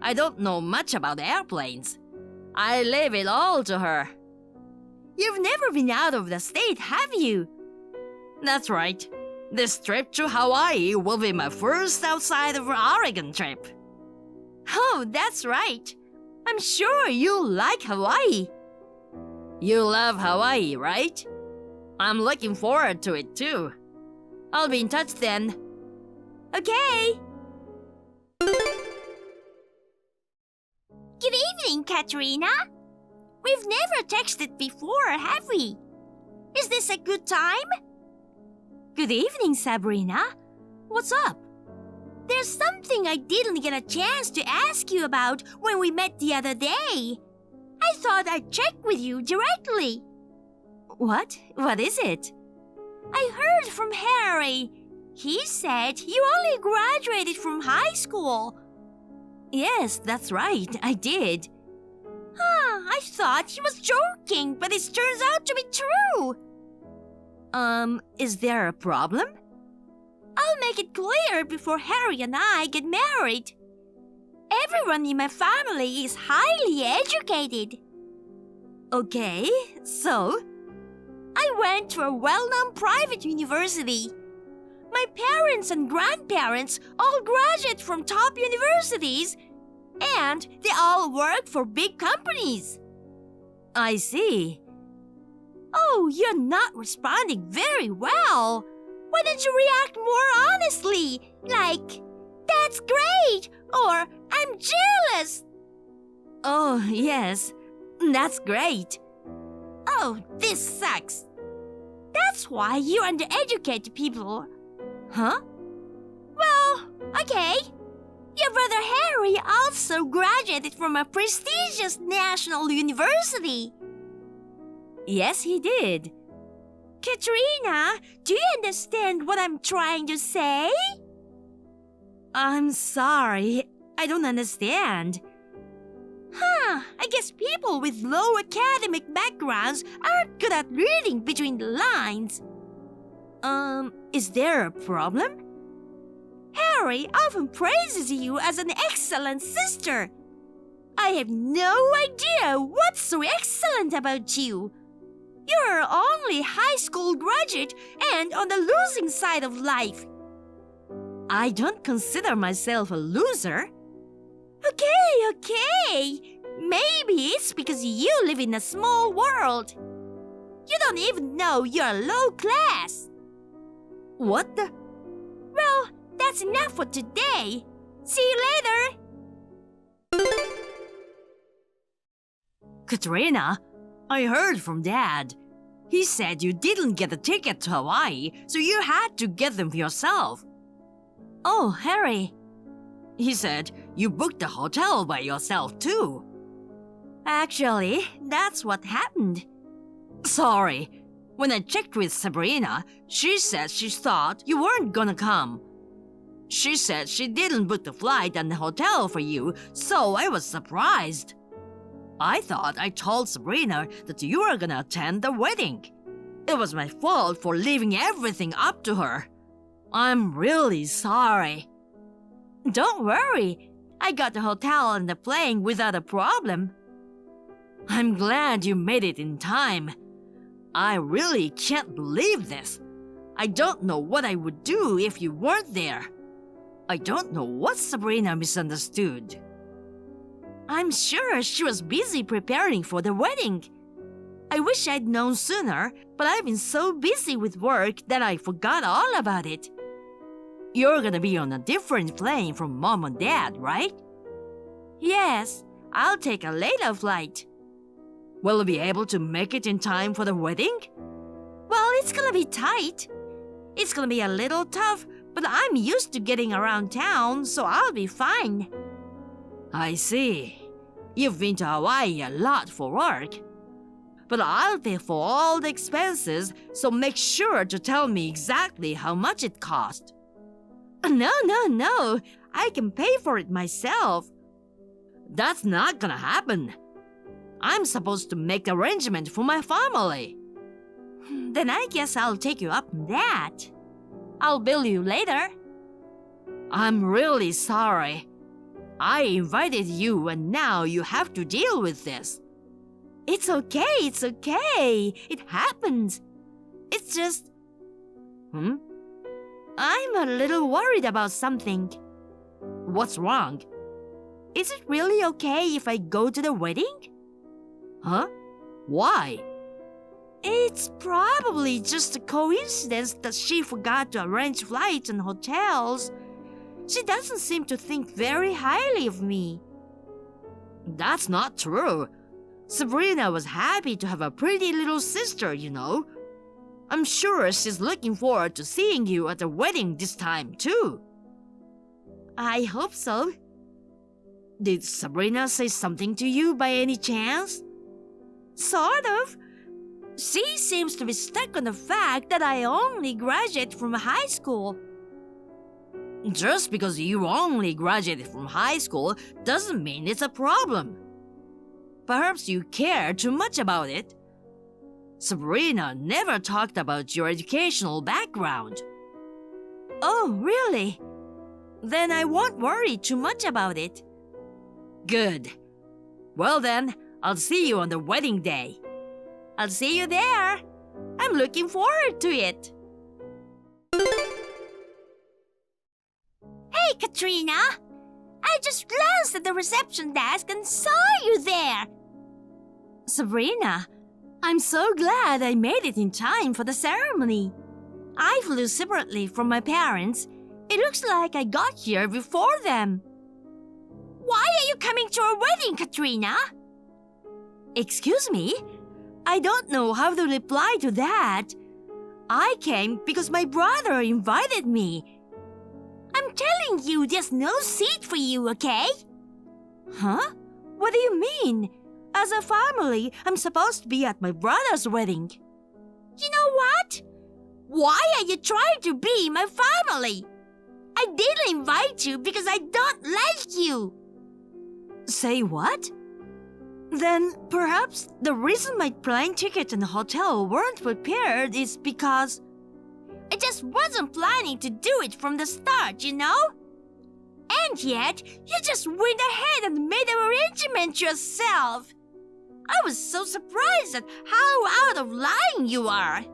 I don't know much about airplanes. I leave it all to her. You've never been out of the state, have you? That's right. This trip to Hawaii will be my first outside of Oregon trip. Oh, that's right. I'm sure you'll like Hawaii. You love Hawaii, right? I'm looking forward to it too. I'll be in touch then. Okay. Good evening, Katrina. We've never texted before, have we? Is this a good time? Good evening, Sabrina. What's up? There's something I didn't get a chance to ask you about when we met the other day. I thought I'd check with you directly. What? What is it? I heard from Harry. He said you only graduated from high school. Yes, that's right. I did. I thought he was joking, but it turns out to be true. Is there a problem? I'll make it clear before Harry and I get married. Everyone in my family is highly educated. Okay, so? I went to a well-known private university. My parents and grandparents all graduate from top universities, and they all work for big companies. I see. Oh, you're not responding very well. Why don't you react more honestly? Like, that's great, or I'm jealous. Oh, yes, that's great. Oh, this sucks. That's why you undereducate people. Huh? Well, okay. Your brother Harry also graduated from a prestigious national university. Yes, he did. Katrina, do you understand what I'm trying to say? I'm sorry, I don't understand. I guess people with low academic backgrounds aren't good at reading between the lines. Is there a problem? Harry often praises you as an excellent sister. I have no idea what's so excellent about you. You're only high school graduate and on the losing side of life. I don't consider myself a loser. Okay. Maybe it's because you live in a small world. You don't even know you're low class. What the? Well, that's enough for today. See you later. Katrina, I heard from Dad. He said you didn't get a ticket to Hawaii, so you had to get them for yourself. Oh, Harry. He said you booked the hotel by yourself too. Actually, that's what happened. Sorry. When I checked with Sabrina, she said she thought you weren't gonna come. She said she didn't book the flight and the hotel for you, so I was surprised. I thought I told Sabrina that you were gonna attend the wedding. It was my fault for leaving everything up to her. I'm really sorry. Don't worry. I got the hotel and the plane without a problem. I'm glad you made it in time. I really can't believe this. I don't know what I would do if you weren't there. I don't know what Sabrina misunderstood. I'm sure she was busy preparing for the wedding. I wish I'd known sooner, but I've been so busy with work that I forgot all about it. You're gonna be on a different plane from Mom and Dad, right? Yes, I'll take a later flight. Will you be able to make it in time for the wedding? Well, it's gonna be tight. It's gonna be a little tough, but I'm used to getting around town, so I'll be fine. I see. You've been to Hawaii a lot for work. But I'll pay for all the expenses, so make sure to tell me exactly how much it cost. No. I can pay for it myself. That's not gonna happen. I'm supposed to make arrangements for my family. Then I guess I'll take you up on that. I'll bill you later. I'm really sorry. I invited you and now you have to deal with this. It's okay. It happens. It's just... I'm a little worried about something. What's wrong? Is it really okay if I go to the wedding? Huh? Why? It's probably just a coincidence that she forgot to arrange flights and hotels. She doesn't seem to think very highly of me. That's not true. Sabrina was happy to have a pretty little sister, you know. I'm sure she's looking forward to seeing you at the wedding this time, too. I hope so. Did Sabrina say something to you by any chance? Sort of. She seems to be stuck on the fact that I only graduated from high school. Just because you only graduated from high school doesn't mean it's a problem. Perhaps you care too much about it. Sabrina never talked about your educational background. Oh, really? Then I won't worry too much about it. Good. Well then, I'll see you on the wedding day. I'll see you there. I'm looking forward to it. Hey, Katrina! I just glanced at the reception desk and saw you there. Sabrina, I'm so glad I made it in time for the ceremony. I flew separately from my parents. It looks like I got here before them. Why are you coming to our wedding, Katrina? Excuse me? I don't know how to reply to that. I came because my brother invited me. I'm telling you, there's no seat for you, okay? Huh? What do you mean? As a family, I'm supposed to be at my brother's wedding. You know what? Why are you trying to be my family? I didn't invite you because I don't like you. Say what? Then perhaps the reason my plane ticket and hotel weren't prepared is because I just wasn't planning to do it from the start, you know? And yet, you just went ahead and made an arrangement yourself. I was so surprised at how out of line you are.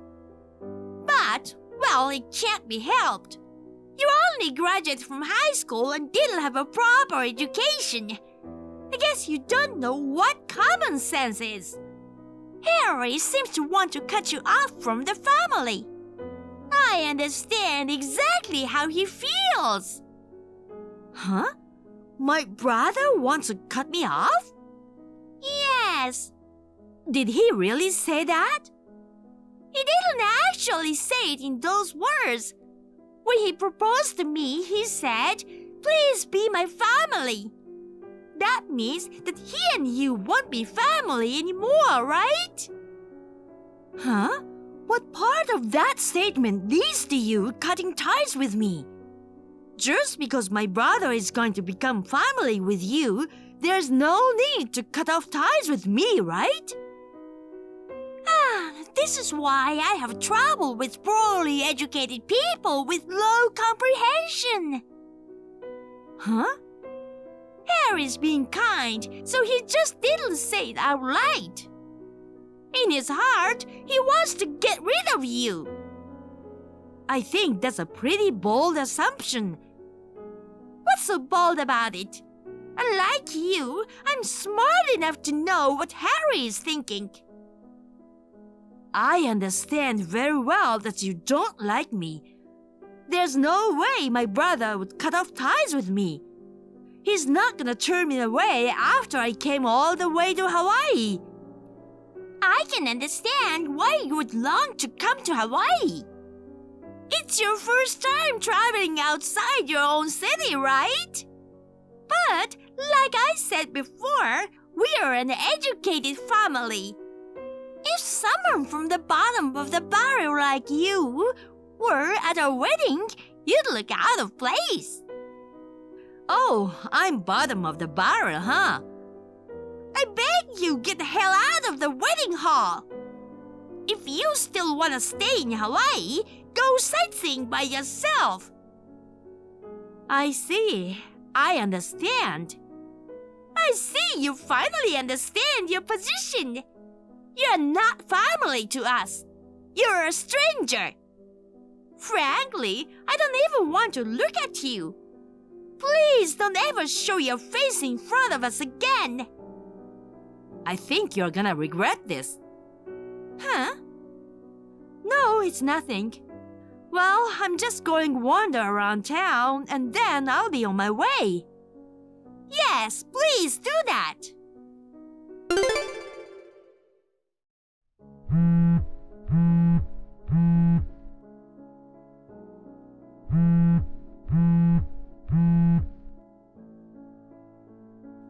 But, well, it can't be helped. You only graduated from high school and didn't have a proper education. I guess you don't know what common sense is. Harry seems to want to cut you off from the family. I understand exactly how he feels. Huh? My brother wants to cut me off? Yes. Did he really say that? He didn't actually say it in those words. When he proposed to me, he said, "Please be my family." That means that he and you won't be family anymore, right? Huh? What part of that statement leads to you cutting ties with me? Just because my brother is going to become family with you, there's no need to cut off ties with me, right? This is why I have trouble with poorly educated people with low comprehension. Huh? Harry's being kind, so he just didn't say it out loud. In his heart, he wants to get rid of you. I think that's a pretty bold assumption. What's so bold about it? Unlike you, I'm smart enough to know what Harry is thinking. I understand very well that you don't like me. There's no way my brother would cut off ties with me. He's not gonna turn me away after I came all the way to Hawaii. I can understand why you would long to come to Hawaii. It's your first time traveling outside your own city, right? But, like I said before, we are an educated family. If someone from the bottom of the barrel like you were at our wedding, you'd look out of place. Oh, I'm bottom of the barrel, huh? I beg you, get the hell out of the wedding hall. If you still want to stay in Hawaii, go sightseeing by yourself. I see. I understand. I see you finally understand your position. You're not family to us. You're a stranger. Frankly, I don't even want to look at you. Please don't ever show your face in front of us again. I think you're gonna regret this. Huh? No, it's nothing. Well, I'm just going wander around town and then I'll be on my way. Yes, please do that.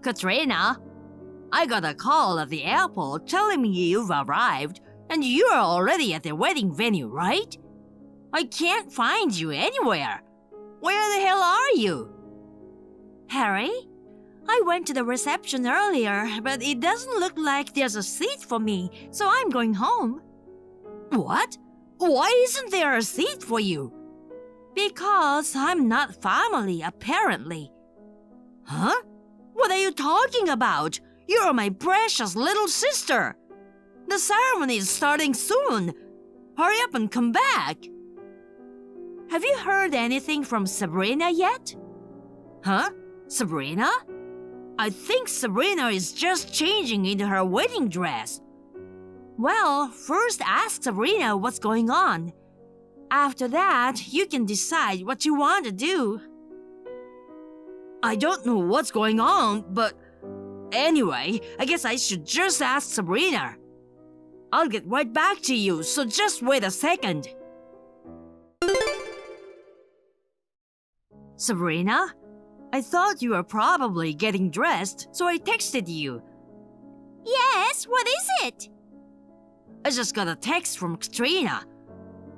Katrina, I got a call at the airport telling me you've arrived and you're already at the wedding venue, right? I can't find you anywhere. Where the hell are you? Harry, I went to the reception earlier, but it doesn't look like there's a seat for me, so I'm going home. What? Why isn't there a seat for you? Because I'm not family, apparently. Huh? What are you talking about? You're my precious little sister. The ceremony is starting soon. Hurry up and come back. Have you heard anything from Sabrina yet? Huh? Sabrina? I think Sabrina is just changing into her wedding dress. Well, first ask Sabrina what's going on. After that, you can decide what you want to do. I don't know what's going on, but anyway, I guess I should just ask Sabrina. I'll get right back to you, so just wait a second. Sabrina, I thought you were probably getting dressed, so I texted you. Yes, what is it? I just got a text from Katrina.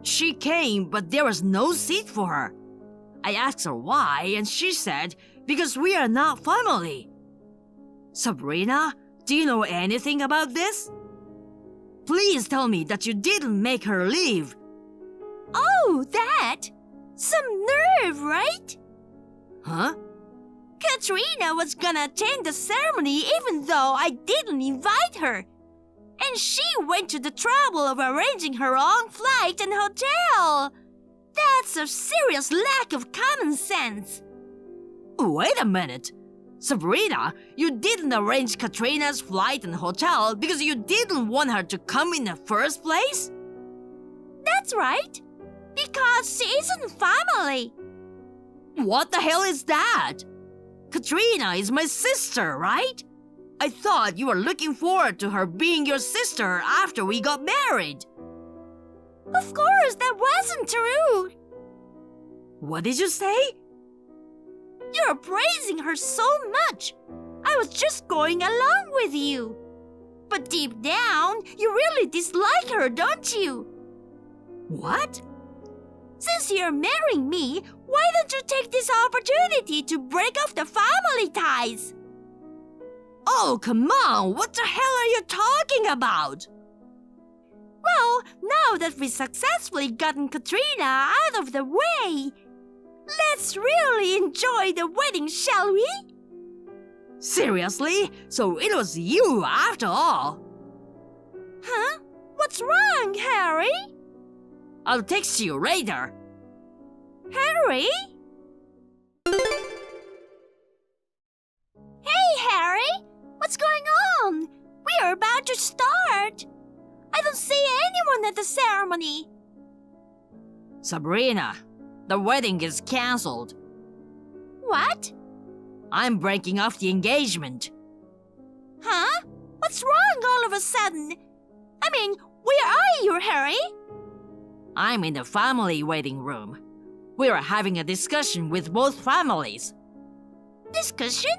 She came, but there was no seat for her. I asked her why, and she said, because we are not family. Sabrina, do you know anything about this? Please tell me that you didn't make her leave. Oh, that? Some nerve, right? Huh? Katrina was gonna attend the ceremony even though I didn't invite her. And she went to the trouble of arranging her own flight and hotel. That's a serious lack of common sense. Wait a minute. Sabrina, you didn't arrange Katrina's flight and hotel because you didn't want her to come in the first place? That's right. Because she isn't family. What the hell is that? Katrina is my sister, right? I thought you were looking forward to her being your sister after we got married. Of course, that wasn't true. What did you say? You're praising her so much. I was just going along with you. But deep down, you really dislike her, don't you? What? Since you're marrying me, why don't you take this opportunity to break off the family ties? Oh, come on! What the hell are you talking about? Well, now that we've successfully gotten Katrina out of the way, let's really enjoy the wedding, shall we? Seriously? So it was you after all? Huh? What's wrong, Harry? I'll text you later. Harry? Hey, Harry! What's going on? We are about to start. I don't see anyone at the ceremony. Sabrina, the wedding is cancelled. What? I'm breaking off the engagement. Huh? What's wrong all of a sudden? I mean, where are you, Harry? I'm in the family waiting room. We are having a discussion with both families. Discussion?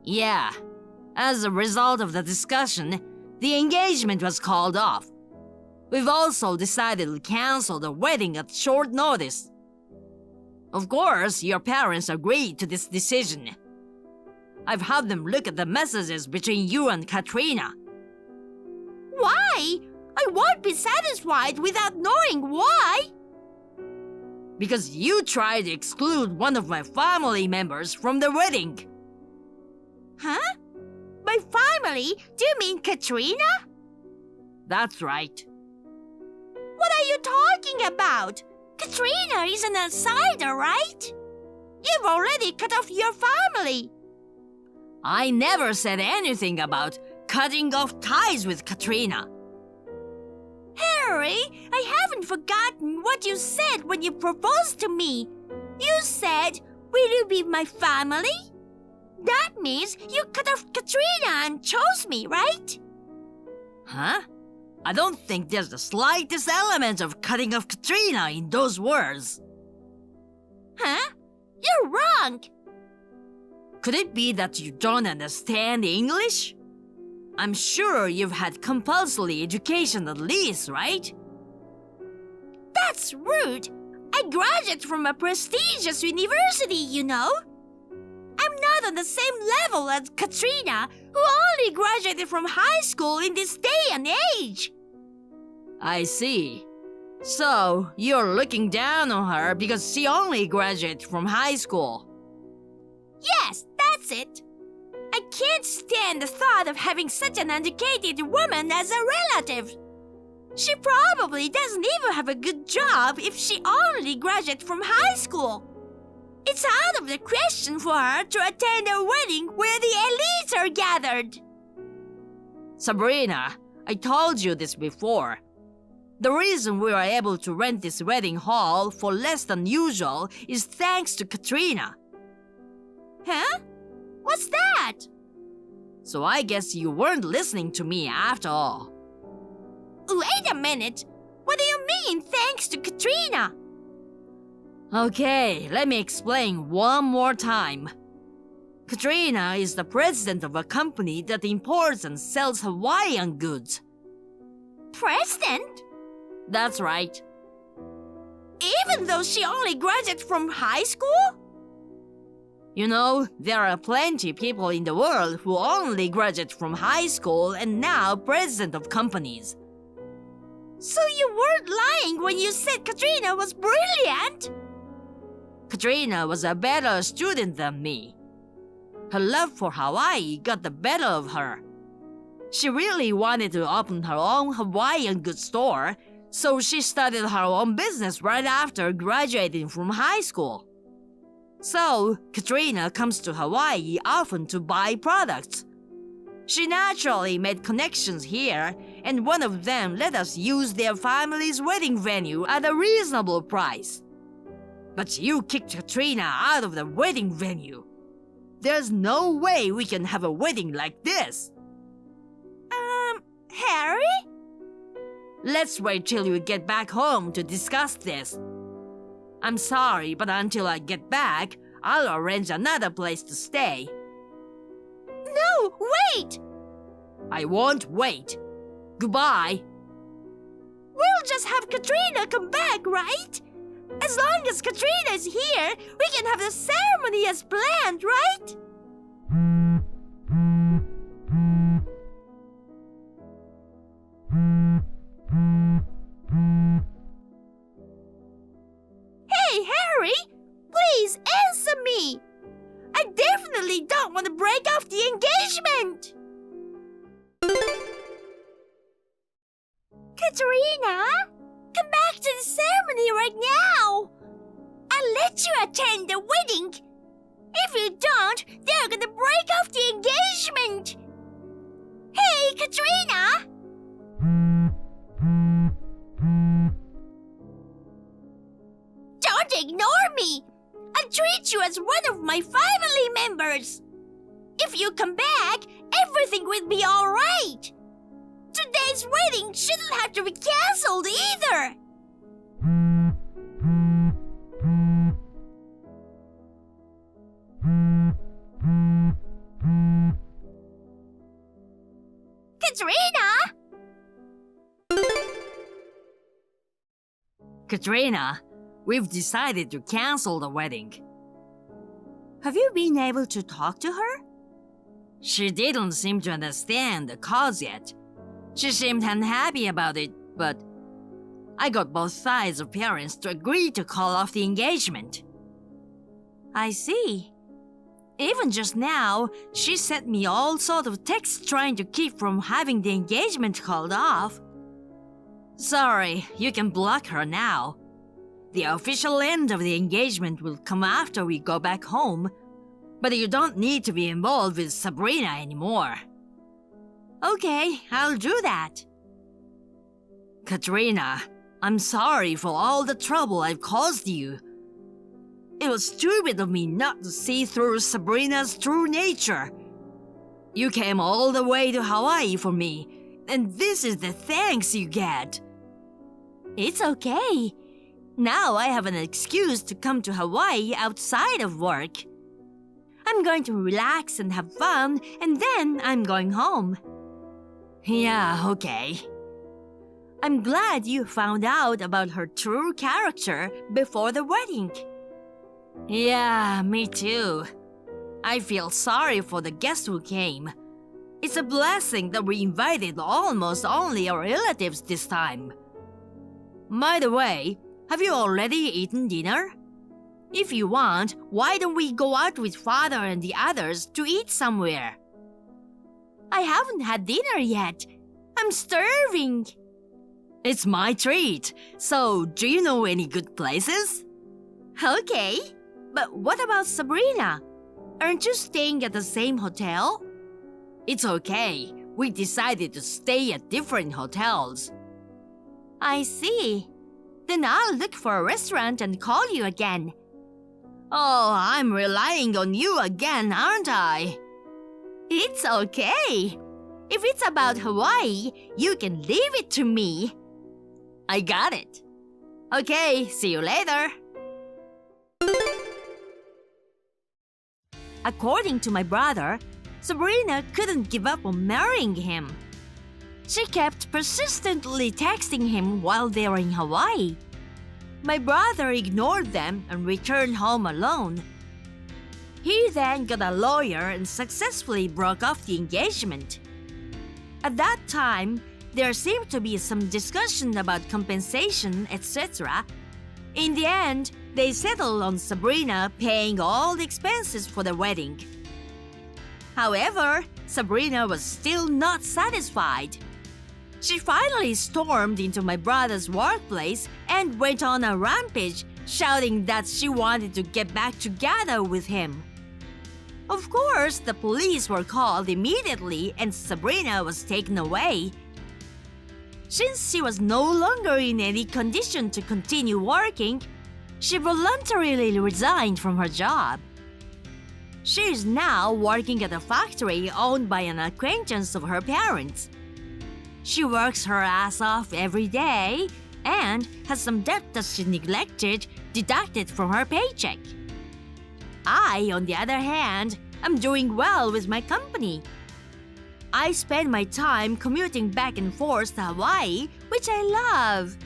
Yeah. As a result of the discussion, the engagement was called off. We've also decided to cancel the wedding at short notice. Of course, your parents agreed to this decision. I've had them look at the messages between you and Katrina. Why? I won't be satisfied without knowing why. Because you tried to exclude one of my family members from the wedding. Huh? My family? Do you mean Katrina? That's right. What are you talking about? Katrina is an outsider, right? You've already cut off your family. I never said anything about cutting off ties with Katrina. Harry, I haven't forgotten what you said when you proposed to me. You said, "Will you be my family?" That means you cut off Katrina and chose me, right? Huh? I don't think there's the slightest element of cutting off Katrina in those words. Huh? You're wrong. Could it be that you don't understand English? I'm sure you've had compulsory education at least, right? That's rude. I graduated from a prestigious university, you know. I'm not on the same level as Katrina, who only graduated from high school in this day and age. I see. So, you're looking down on her because she only graduated from high school. Yes, that's it. I can't stand the thought of having such an uneducated woman as a relative. She probably doesn't even have a good job if she only graduated from high school. It's out of the question for her to attend a wedding where the elites are gathered. Sabrina, I told you this before. The reason we are able to rent this wedding hall for less than usual is thanks to Katrina. Huh? What's that? So I guess you weren't listening to me after all. Wait a minute. What do you mean, thanks to Katrina? Okay, let me explain one more time. Katrina is the president of a company that imports and sells Hawaiian goods. President? That's right. Even though she only graduated from high school? You know, there are plenty of people in the world who only graduate from high school and now president of companies. So you weren't lying when you said Katrina was brilliant? Katrina was a better student than me. Her love for Hawaii got the better of her. She really wanted to open her own Hawaiian goods store, so she started her own business right after graduating from high school. So, Katrina comes to Hawaii often to buy products. She naturally made connections here, and one of them let us use their family's wedding venue at a reasonable price. But you kicked Katrina out of the wedding venue. There's no way we can have a wedding like this. Harry? Let's wait till you get back home to discuss this. I'm sorry, but until I get back, I'll arrange another place to stay. No, wait! I won't wait. Goodbye. We'll just have Katrina come back, right? As long as Katrina is here, we can have the ceremony as planned, right? Hey, Harry! Please answer me! I definitely don't want to break off the engagement! Katrina! Come back to the ceremony right now! I'll let you attend the wedding! If you don't, they're gonna break off the engagement! Hey, Katrina! Don't ignore me! I'll treat you as one of my family members! If you come back, everything will be alright! Today's wedding shouldn't have to be cancelled either! Katrina! Katrina, we've decided to cancel the wedding. Have you been able to talk to her? She didn't seem to understand the cause yet. She seemed unhappy about it, but I got both sides of parents to agree to call off the engagement. I see. Even just now, she sent me all sort of texts trying to keep from having the engagement called off. Sorry, you can block her now. The official end of the engagement will come after we go back home, but you don't need to be involved with Sabrina anymore. Okay, I'll do that. Katrina, I'm sorry for all the trouble I've caused you. It was stupid of me not to see through Sabrina's true nature. You came all the way to Hawaii for me, and this is the thanks you get. It's okay. Now I have an excuse to come to Hawaii outside of work. I'm going to relax and have fun, and then I'm going home. Yeah, okay. I'm glad you found out about her true character before the wedding. Yeah, me too. I feel sorry for the guests who came. It's a blessing that we invited almost only our relatives this time. By the way, have you already eaten dinner? If you want, why don't we go out with Father and the others to eat somewhere? I haven't had dinner yet. I'm starving. It's my treat. So, do you know any good places? Okay, but what about Sabrina? Aren't you staying at the same hotel? It's okay. We decided to stay at different hotels. I see. Then I'll look for a restaurant and call you again. Oh, I'm relying on you again, aren't I? It's okay. If it's about Hawaii, you can leave it to me. I got it. Okay, see you later. According to my brother, Sabrina couldn't give up on marrying him. She kept persistently texting him while they were in Hawaii. My brother ignored them and returned home alone. He then got a lawyer and successfully broke off the engagement. At that time, there seemed to be some discussion about compensation, etc. In the end, they settled on Sabrina paying all the expenses for the wedding. However, Sabrina was still not satisfied. She finally stormed into my brother's workplace and went on a rampage, shouting that she wanted to get back together with him. Of course, the police were called immediately and Sabrina was taken away. Since she was no longer in any condition to continue working, she voluntarily resigned from her job. She is now working at a factory owned by an acquaintance of her parents. She works her ass off every day and has some debt that she neglected deducted from her paycheck. I, on the other hand, am doing well with my company. I spend my time commuting back and forth to Hawaii, which I love.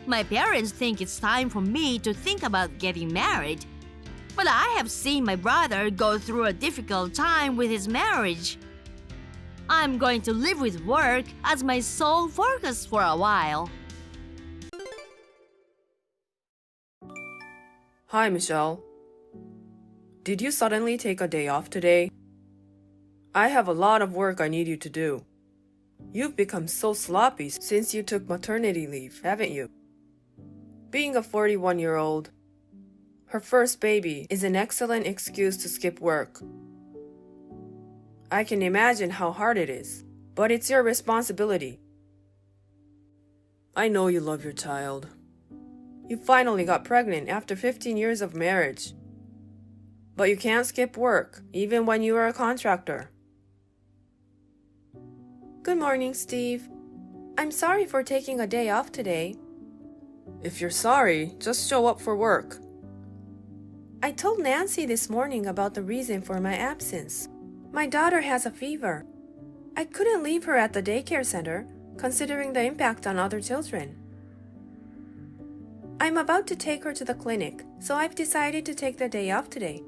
My parents think it's time for me to think about getting married. But I have seen my brother go through a difficult time with his marriage. I'm going to live with work as my sole focus for a while. Hi, Michelle. Did you suddenly take a day off today? I have a lot of work I need you to do. You've become so sloppy since you took maternity leave, haven't you? Being a 41-year-old, her first baby is an excellent excuse to skip work. I can imagine how hard it is, but it's your responsibility. I know you love your child. You finally got pregnant after 15 years of marriage. But you can't skip work, even when you are a contractor. Good morning, Steve. I'm sorry for taking a day off today. If you're sorry, just show up for work. I told Nancy this morning about the reason for my absence. My daughter has a fever. I couldn't leave her at the daycare center, considering the impact on other children. I'm about to take her to the clinic, so I've decided to take the day off today.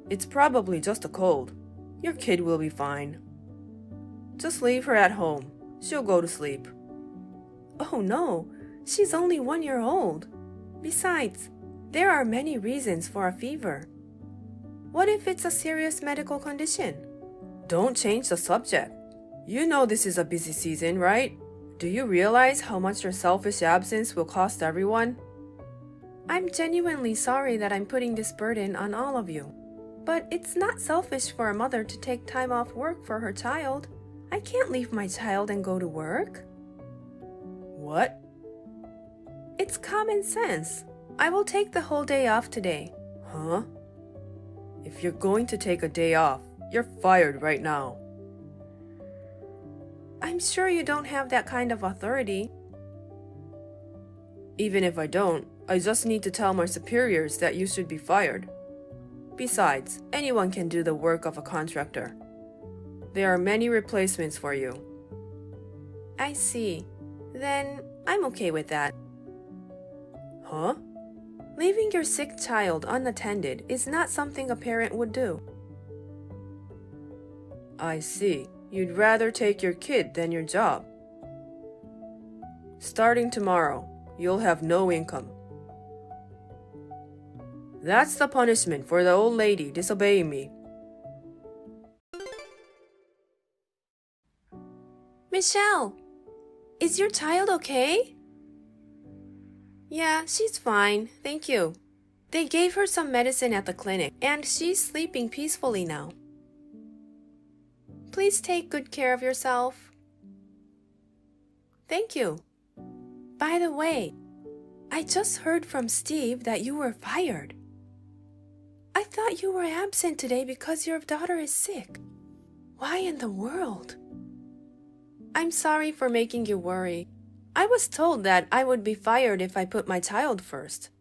It's probably just a cold. Your kid will be fine. Just leave her at home. She'll go to sleep. Oh no, she's only 1 year old. Besides, there are many reasons for a fever. What if it's a serious medical condition? Don't change the subject. You know this is a busy season, right? Do you realize how much your selfish absence will cost everyone? I'm genuinely sorry that I'm putting this burden on all of you. But it's not selfish for a mother to take time off work for her child. I can't leave my child and go to work. What? It's common sense. I will take the whole day off today. Huh? If you're going to take a day off, you're fired right now. I'm sure you don't have that kind of authority. Even if I don't, I just need to tell my superiors that you should be fired. Besides, anyone can do the work of a contractor. There are many replacements for you. I see. Then I'm okay with that. Huh? Leaving your sick child unattended is not something a parent would do. I see. You'd rather take your kid than your job. Starting tomorrow, you'll have no income. That's the punishment for the old lady disobeying me. Michelle, is your child okay? Yeah, she's fine, thank you. They gave her some medicine at the clinic, and she's sleeping peacefully now. Please take good care of yourself. Thank you. By the way, I just heard from Steve that you were fired. I thought you were absent today because your daughter is sick. Why in the world? I'm sorry for making you worry. I was told that I would be fired if I put my child first.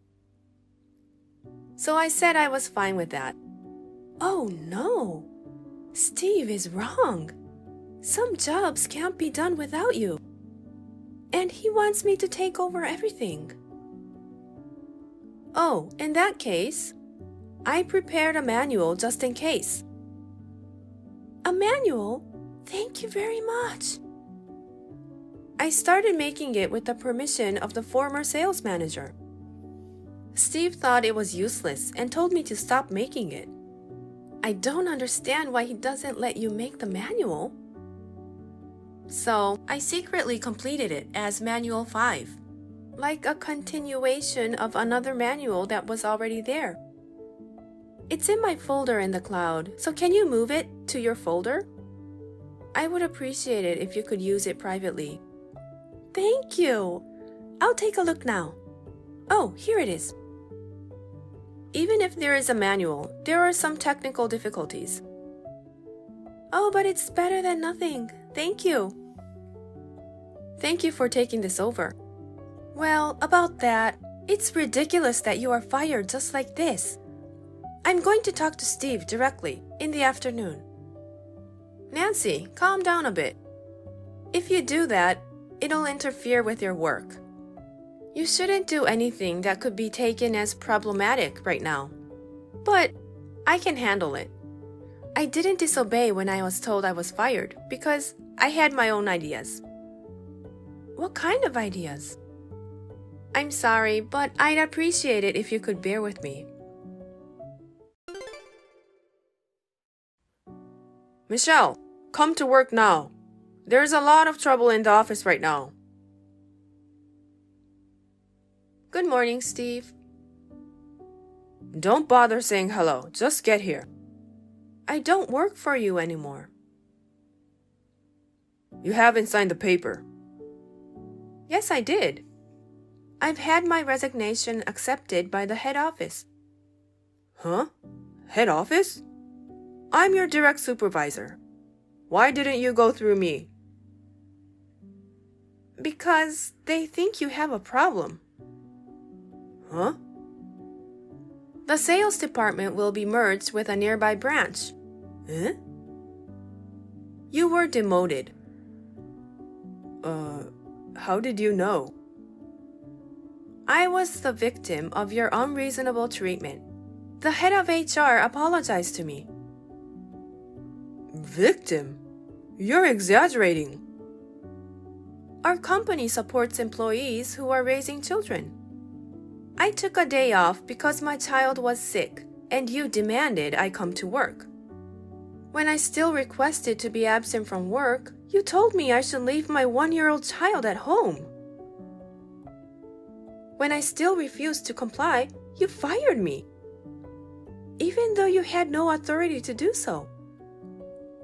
So I said I was fine with that. Oh no! Steve is wrong. Some jobs can't be done without you. And he wants me to take over everything. Oh, in that case, I prepared a manual just in case. A manual? Thank you very much. I started making it with the permission of the former sales manager. Steve thought it was useless and told me to stop making it. I don't understand why he doesn't let you make the manual. So, I secretly completed it as Manual 5, like a continuation of another manual that was already there. It's in my folder in the cloud, so can you move it to your folder? I would appreciate it if you could use it privately. Thank you! I'll take a look now. Oh, here it is. Even if there is a manual, there are some technical difficulties. Oh, but it's better than nothing. Thank you. Thank you for taking this over. Well, about that, it's ridiculous that you are fired just like this. I'm going to talk to Steve directly in the afternoon. Nancy, calm down a bit. If you do that, it'll interfere with your work. You shouldn't do anything that could be taken as problematic right now. But I can handle it. I didn't disobey when I was told I was fired because I had my own ideas. What kind of ideas? I'm sorry, but I'd appreciate it if you could bear with me. Michelle, come to work now. There's a lot of trouble in the office right now. Good morning, Steve. Don't bother saying hello. Just get here. I don't work for you anymore. You haven't signed the paper. Yes, I did. I've had my resignation accepted by the head office. Huh? Head office? I'm your direct supervisor. Why didn't you go through me? Because they think you have a problem. Huh? The sales department will be merged with a nearby branch. Eh? You were demoted. How did you know? I was the victim of your unreasonable treatment. The head of HR apologized to me. Victim? You're exaggerating. Our company supports employees who are raising children. I took a day off because my child was sick, and you demanded I come to work. When I still requested to be absent from work, you told me I should leave my 1-year-old child at home. When I still refused to comply, you fired me, even though you had no authority to do so.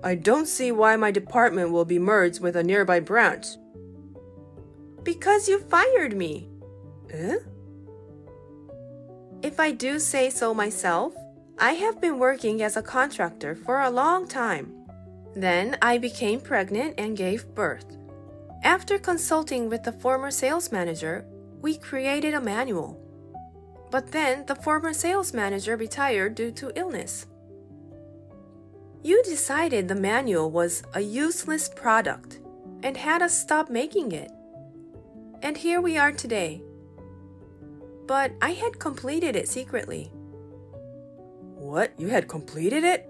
I don't see why my department will be merged with a nearby branch. Because you fired me. Eh? If I do say so myself, I have been working as a contractor for a long time. Then I became pregnant and gave birth. After consulting with the former sales manager, we created a manual. But then the former sales manager retired due to illness. You decided the manual was a useless product and had us stop making it. And here we are today. But I had completed it secretly. What? You had completed it?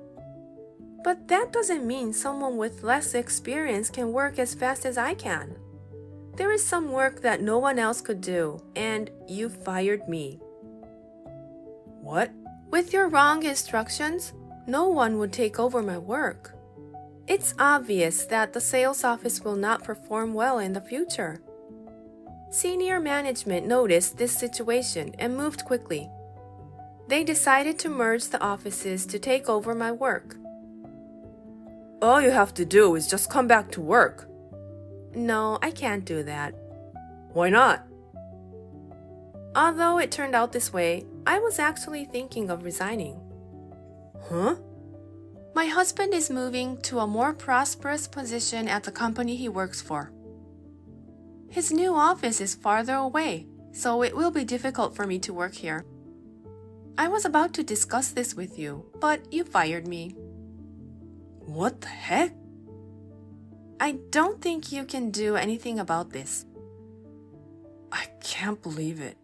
But that doesn't mean someone with less experience can work as fast as I can. There is some work that no one else could do, and you fired me. What? With your wrong instructions, no one would take over my work. It's obvious that the sales office will not perform well in the future. Senior management noticed this situation and moved quickly. They decided to merge the offices to take over my work. All you have to do is just come back to work. No, I can't do that. Why not? Although it turned out this way, I was actually thinking of resigning. Huh? My husband is moving to a more prosperous position at the company he works for. His new office is farther away, so it will be difficult for me to work here. I was about to discuss this with you, but you fired me. What the heck? I don't think you can do anything about this. I can't believe it.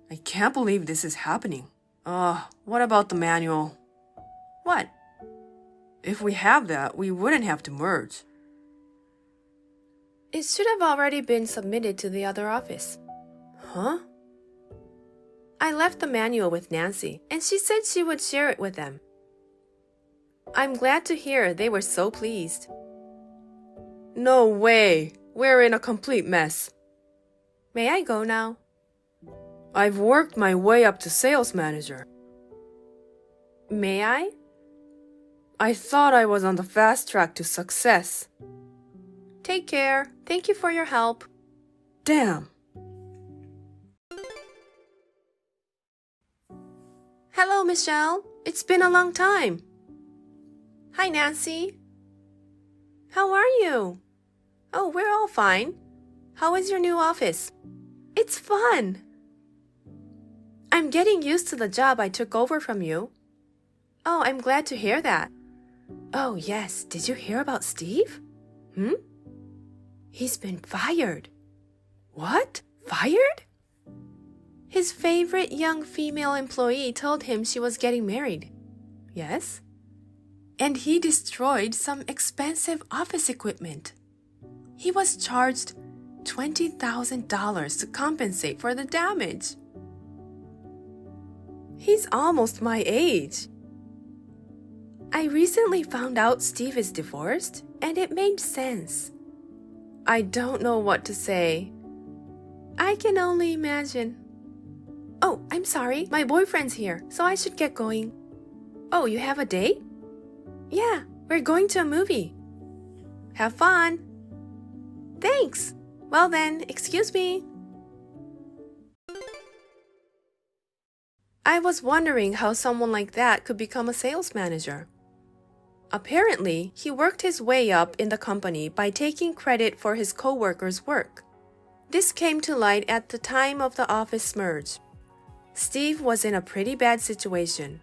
I can't believe this is happening. What about the manual? What? If we have that, we wouldn't have to merge. It should have already been submitted to the other office. Huh? I left the manual with Nancy, and she said she would share it with them. I'm glad to hear they were so pleased. No way! We're in a complete mess. May I go now? I've worked my way up to sales manager. May I? I thought I was on the fast track to success. Take care. Thank you for your help. Damn. Hello, Michelle. It's been a long time. Hi, Nancy. How are you? Oh, we're all fine. How is your new office? It's fun. I'm getting used to the job I took over from you. Oh, I'm glad to hear that. Oh, yes. Did you hear about Steve? He's been fired. What? Fired? His favorite young female employee told him she was getting married. Yes? And he destroyed some expensive office equipment. He was charged $20,000 to compensate for the damage. He's almost my age. I recently found out Steve is divorced, and it made sense. I don't know what to say. I can only imagine. Oh, I'm sorry. My boyfriend's here, so I should get going. Oh, you have a date? Yeah, we're going to a movie. Have fun. Thanks. Well then, excuse me. I was wondering how someone like that could become a sales manager. Apparently, he worked his way up in the company by taking credit for his co-workers' work. This came to light at the time of the office merge. Steve was in a pretty bad situation.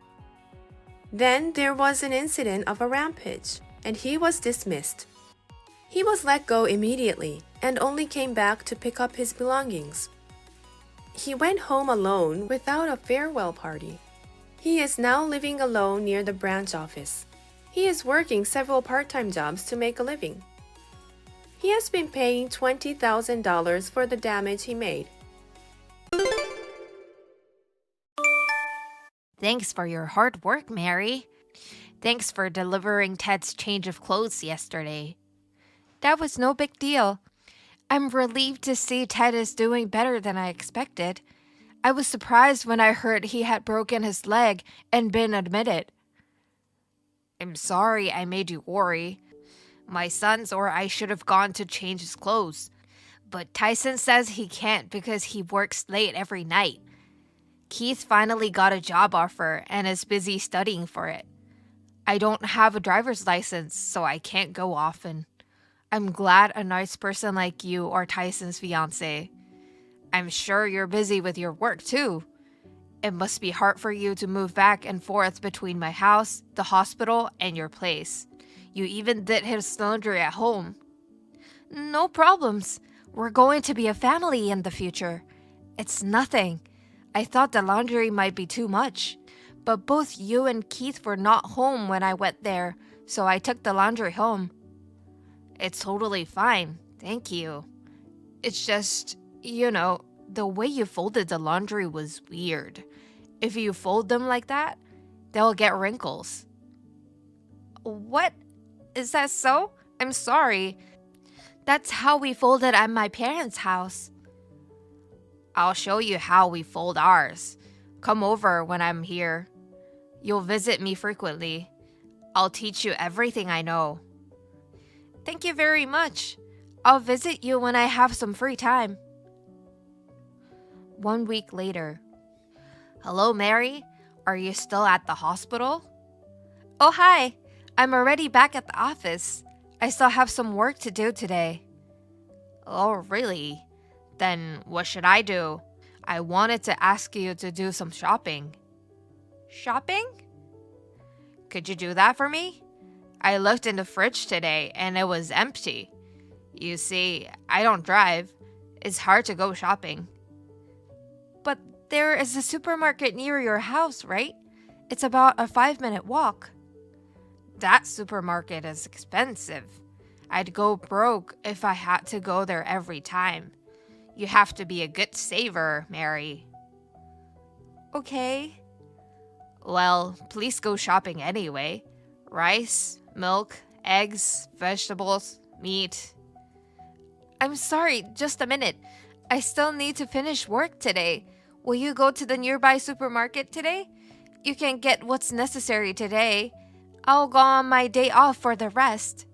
Then there was an incident of a rampage, and he was dismissed. He was let go immediately and only came back to pick up his belongings. He went home alone without a farewell party. He is now living alone near the branch office. He is working several part-time jobs to make a living. He has been paying $20,000 for the damage he made. Thanks for your hard work, Mary. Thanks for delivering Ted's change of clothes yesterday. That was no big deal. I'm relieved to see Ted is doing better than I expected. I was surprised when I heard he had broken his leg and been admitted. I'm sorry I made you worry. My sons or I should have gone to change his clothes. But Tyson says he can't because he works late every night. Keith finally got a job offer and is busy studying for it. I don't have a driver's license, so I can't go often. I'm glad a nice person like you are Tyson's fiancé. I'm sure you're busy with your work too. It must be hard for you to move back and forth between my house, the hospital, and your place. You even did his laundry at home. No problems. We're going to be a family in the future. It's nothing. I thought the laundry might be too much. But both you and Keith were not home when I went there, so I took the laundry home. It's totally fine. Thank you. It's just, the way you folded the laundry was weird. If you fold them like that, they'll get wrinkles. What? Is that so? I'm sorry. That's how we folded at my parents' house. I'll show you how we fold ours. Come over when I'm here. You'll visit me frequently. I'll teach you everything I know. Thank you very much. I'll visit you when I have some free time. 1 week later. Hello, Mary. Are you still at the hospital? Oh, hi. I'm already back at the office. I still have some work to do today. Oh, really? Then what should I do? I wanted to ask you to do some shopping. Shopping? Could you do that for me? I looked in the fridge today and it was empty. You see, I don't drive. It's hard to go shopping. But there is a supermarket near your house, right? It's about a 5-minute walk. That supermarket is expensive. I'd go broke if I had to go there every time. You have to be a good saver, Mary. Okay. Well, please go shopping anyway. Rice, milk, eggs, vegetables, meat. I'm sorry, just a minute. I still need to finish work today. Will you go to the nearby supermarket today? You can get what's necessary today. I'll go on my day off for the rest.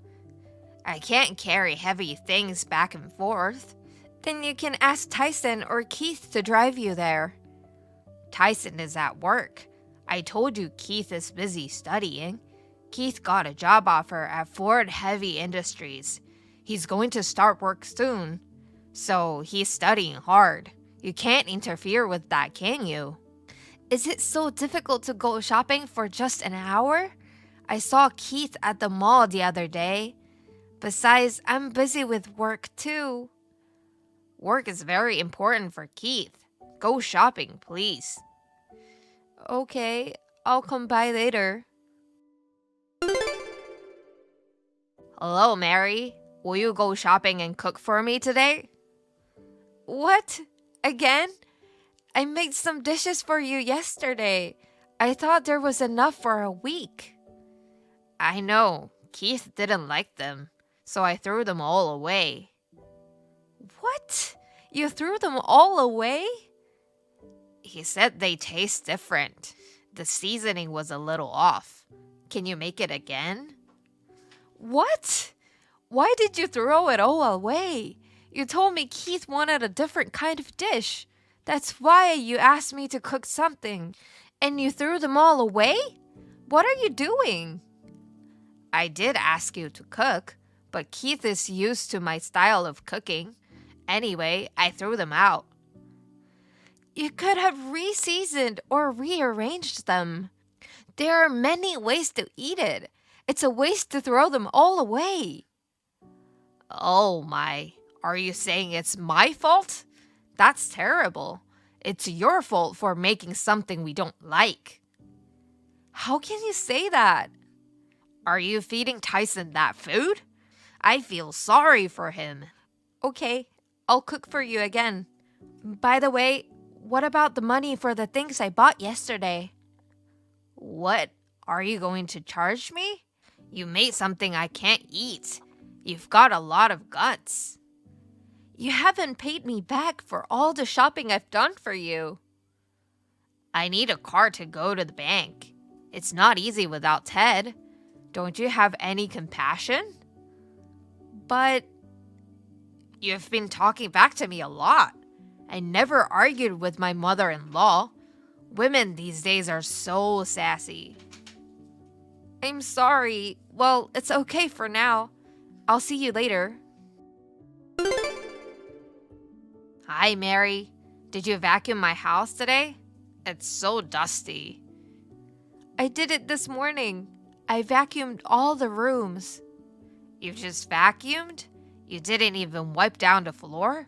I can't carry heavy things back and forth. Then you can ask Tyson or Keith to drive you there. Tyson is at work. I told you Keith is busy studying. Keith got a job offer at Ford Heavy Industries. He's going to start work soon. So he's studying hard. You can't interfere with that, can you? Is it so difficult to go shopping for just an hour? I saw Keith at the mall the other day. Besides, I'm busy with work too. Work is very important for Keith. Go shopping, please. Okay, I'll come by later. Hello, Mary. Will you go shopping and cook for me today? What? Again? I made some dishes for you yesterday. I thought there was enough for a week. I know. Keith didn't like them, so I threw them all away. What? You threw them all away? He said they taste different. The seasoning was a little off. Can you make it again? What? Why did you throw it all away? You told me Keith wanted a different kind of dish. That's why you asked me to cook something. And you threw them all away? What are you doing? I did ask you to cook, but Keith is used to my style of cooking. Anyway, I threw them out. You could have re-seasoned or rearranged them. There are many ways to eat it. It's a waste to throw them all away. Oh my, are you saying it's my fault? That's terrible. It's your fault for making something we don't like. How can you say that? Are you feeding Tyson that food? I feel sorry for him. Okay, I'll cook for you again. By the way, what about the money for the things I bought yesterday? What? Are you going to charge me? You made something I can't eat. You've got a lot of guts. You haven't paid me back for all the shopping I've done for you. I need a car to go to the bank. It's not easy without Ted. Don't you have any compassion? But you've been talking back to me a lot. I never argued with my mother-in-law. Women these days are so sassy. I'm sorry. Well, it's okay for now. I'll see you later. Hi, Mary. Did you vacuum my house today? It's so dusty. I did it this morning. I vacuumed all the rooms. You just vacuumed? You didn't even wipe down the floor?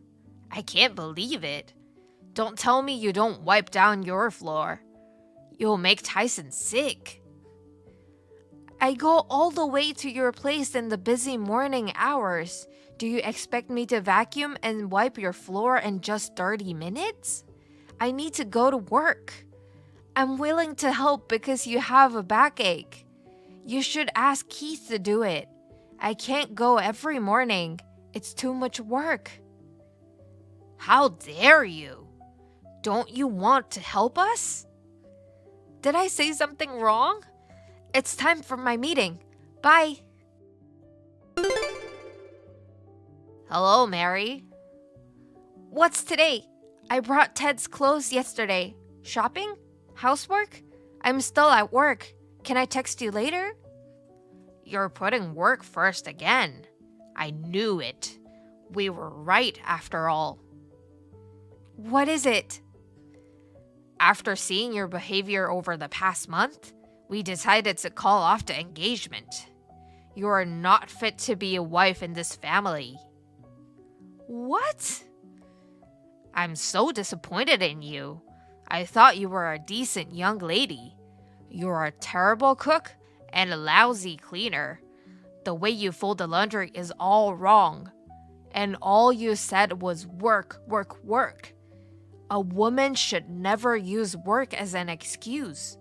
I can't believe it. Don't tell me you don't wipe down your floor. You'll make Tyson sick. I go all the way to your place in the busy morning hours. Do you expect me to vacuum and wipe your floor in just 30 minutes? I need to go to work. I'm willing to help because you have a backache. You should ask Keith to do it. I can't go every morning. It's too much work. How dare you? Don't you want to help us? Did I say something wrong? It's time for my meeting. Bye. Hello, Mary. What's today? I brought Ted's clothes yesterday. Shopping? Housework? I'm still at work. Can I text you later? You're putting work first again. I knew it. We were right after all. What is it? After seeing your behavior over the past month, we decided to call off the engagement. You are not fit to be a wife in this family. What? I'm so disappointed in you. I thought you were a decent young lady. You're a terrible cook and a lousy cleaner. The way you fold the laundry is all wrong. And all you said was work, work, work. A woman should never use work as an excuse.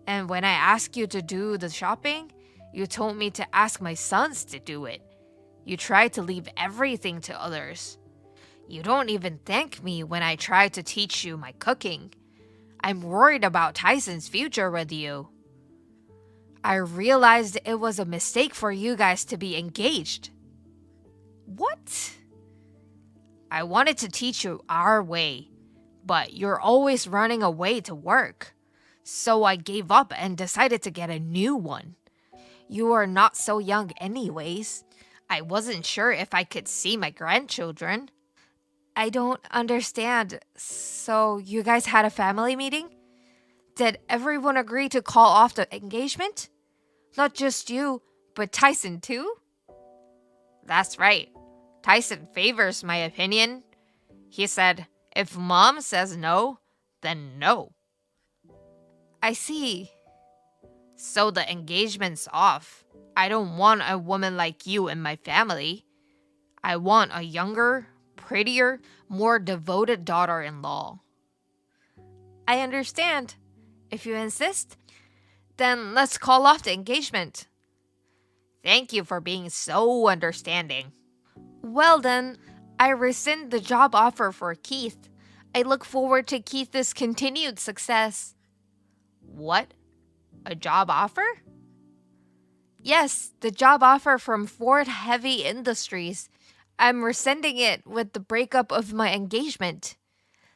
And when I ask you to do the shopping, You told me to ask my sons to do it. You tried to leave everything to others. You don't even thank me when I try to teach you my cooking. I'm worried about Tyson's future with you. I realized it was a mistake for you guys to be engaged. What? I wanted to teach you our way, but you're always running away to work. So I gave up and decided to get a new one. You are not so young anyways. I wasn't sure if I could see my grandchildren. I don't understand. So you guys had a family meeting? Did everyone agree to call off the engagement? Not just you, but Tyson too? That's right. Tyson favors my opinion. He said, if Mom says no, then no. I see. So the engagement's off. I don't want a woman like you in my family. I want a younger, prettier, more devoted daughter-in-law. I understand. If you insist, then let's call off the engagement. Thank you for being so understanding. Well then, I rescind the job offer for Keith. I look forward to Keith's continued success. What? A job offer? Yes, the job offer from Ford Heavy Industries. I'm rescinding it with the breakup of my engagement.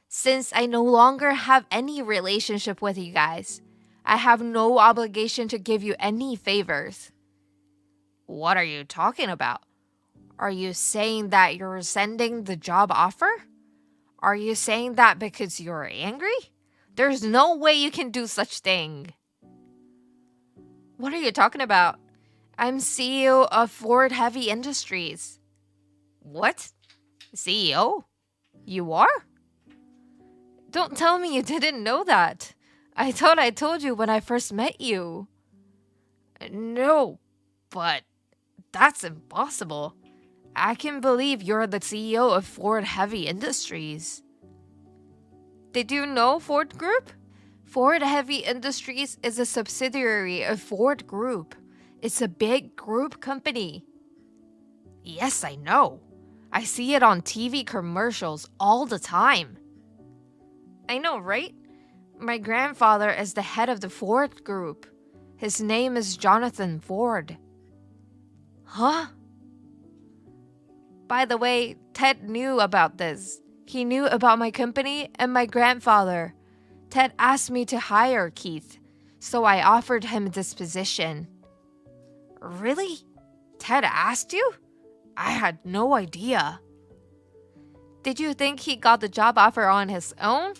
Since I no longer have any relationship with you guys, I have no obligation to give you any favors. What are you talking about? Are you saying that you're rescinding the job offer? Are you saying that because you're angry? There's no way you can do such thing. What are you talking about? I'm CEO of Ford Heavy Industries. What? CEO? You are? Don't tell me you didn't know that. I thought I told you when I first met you. No, but that's impossible. I can believe you're the CEO of Ford Heavy Industries. Did you know Ford Group? Ford Heavy Industries is a subsidiary of Ford Group. It's a big group company. Yes, I know. I see it on TV commercials all the time. I know, right? My grandfather is the head of the Ford Group. His name is Jonathan Ford. Huh? By the way, Ted knew about this. He knew about my company and my grandfather. Ted asked me to hire Keith, so I offered him this position. Really? Ted asked you? I had no idea. Did you think he got the job offer on his own?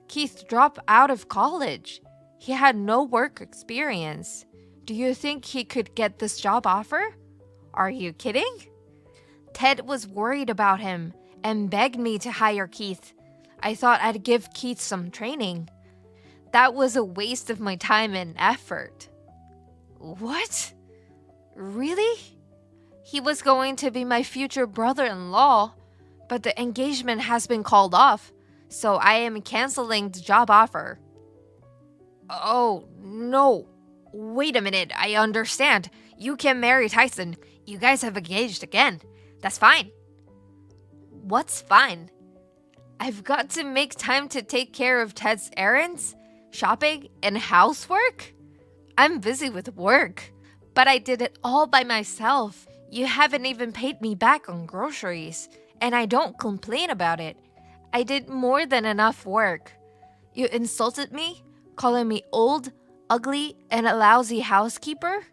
Keith dropped out of college. He had no work experience. Do you think he could get this job offer? Are you kidding? Ted was worried about him and begged me to hire Keith. I thought I'd give Keith some training. That was a waste of my time and effort. What? Really? He was going to be my future brother-in-law, but the engagement has been called off, so I am canceling the job offer. Oh, no. Wait a minute, I understand. You can marry Tyson. You guys have engaged again. That's fine. What's fine? I've got to make time to take care of Ted's errands, shopping, and housework. I'm busy with work, but I did it all by myself. You haven't even paid me back on groceries, and I don't complain about it. I did more than enough work. You insulted me, calling me old, ugly, and a lousy housekeeper?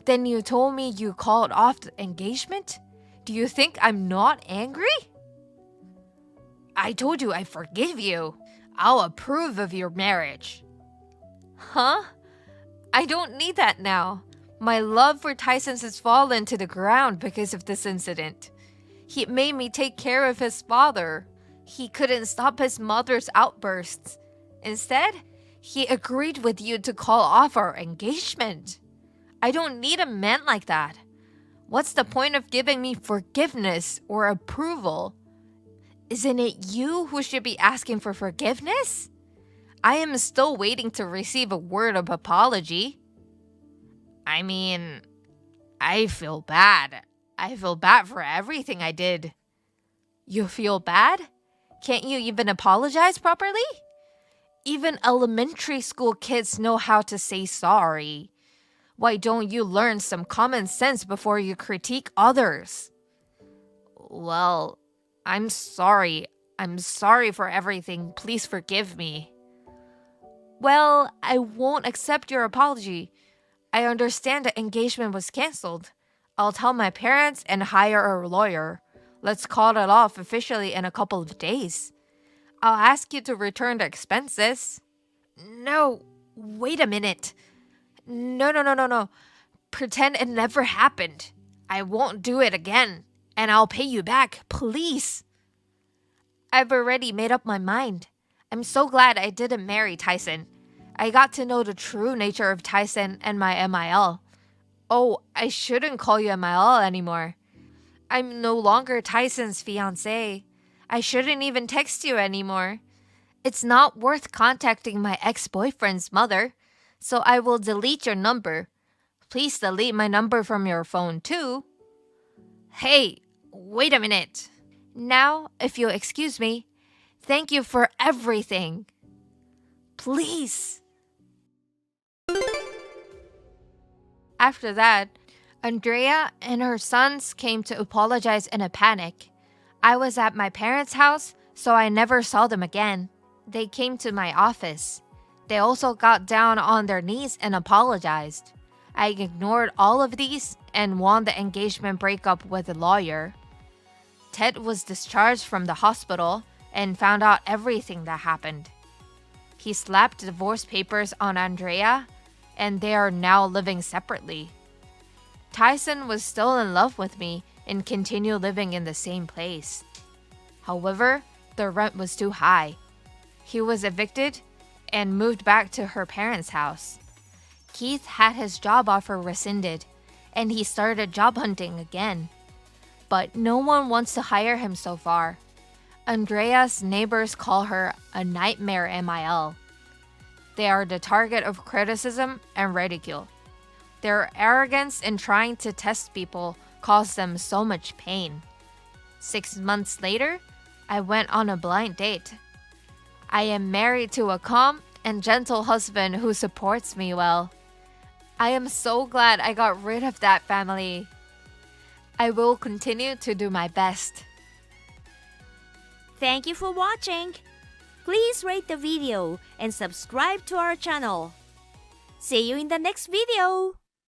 Then you told me you called off the engagement? Do you think I'm not angry? I told you I forgive you. I'll approve of your marriage. Huh? I don't need that now. My love for Tyson has fallen to the ground because of this incident. He made me take care of his father. He couldn't stop his mother's outbursts. Instead, he agreed with you to call off our engagement. I don't need a man like that. What's the point of giving me forgiveness or approval? Isn't it you who should be asking for forgiveness? I am still waiting to receive a word of apology. I mean, I feel bad. I feel bad for everything I did. You feel bad? Can't you even apologize properly? Even elementary school kids know how to say sorry. Why don't you learn some common sense before you critique others? Well, I'm sorry. I'm sorry for everything. Please forgive me. Well, I won't accept your apology. I understand the engagement was canceled. I'll tell my parents and hire a lawyer. Let's call it off officially in a couple of days. I'll ask you to return the expenses. No, wait a minute. No. Pretend it never happened. I won't do it again. And I'll pay you back, please. I've already made up my mind. I'm so glad I didn't marry Tyson. I got to know the true nature of Tyson and my MIL. Oh, I shouldn't call you MIL anymore. I'm no longer Tyson's fiancé. I shouldn't even text you anymore. It's not worth contacting my ex-boyfriend's mother, so I will delete your number. Please delete my number from your phone too. Hey, wait a minute. Now, if you'll excuse me, thank you for everything. Please. After that, Andrea and her sons came to apologize in a panic. I was at my parents' house, so I never saw them again. They came to my office. They also got down on their knees and apologized. I ignored all of these and won the engagement breakup with a lawyer. Ted was discharged from the hospital and found out everything that happened. He slapped divorce papers on Andrea, and they are now living separately. Tyson was still in love with me and continued living in the same place. However, the rent was too high. He was evicted and moved back to her parents' house. Keith had his job offer rescinded, and he started job hunting again. But no one wants to hire him so far. Andrea's neighbors call her a nightmare MIL. They are the target of criticism and ridicule. Their arrogance in trying to test people caused them so much pain. 6 months later, I went on a blind date. I am married to a calm and gentle husband who supports me well. I am so glad I got rid of that family. I will continue to do my best. Thank you for watching. Please rate the video and subscribe to our channel. See you in the next video.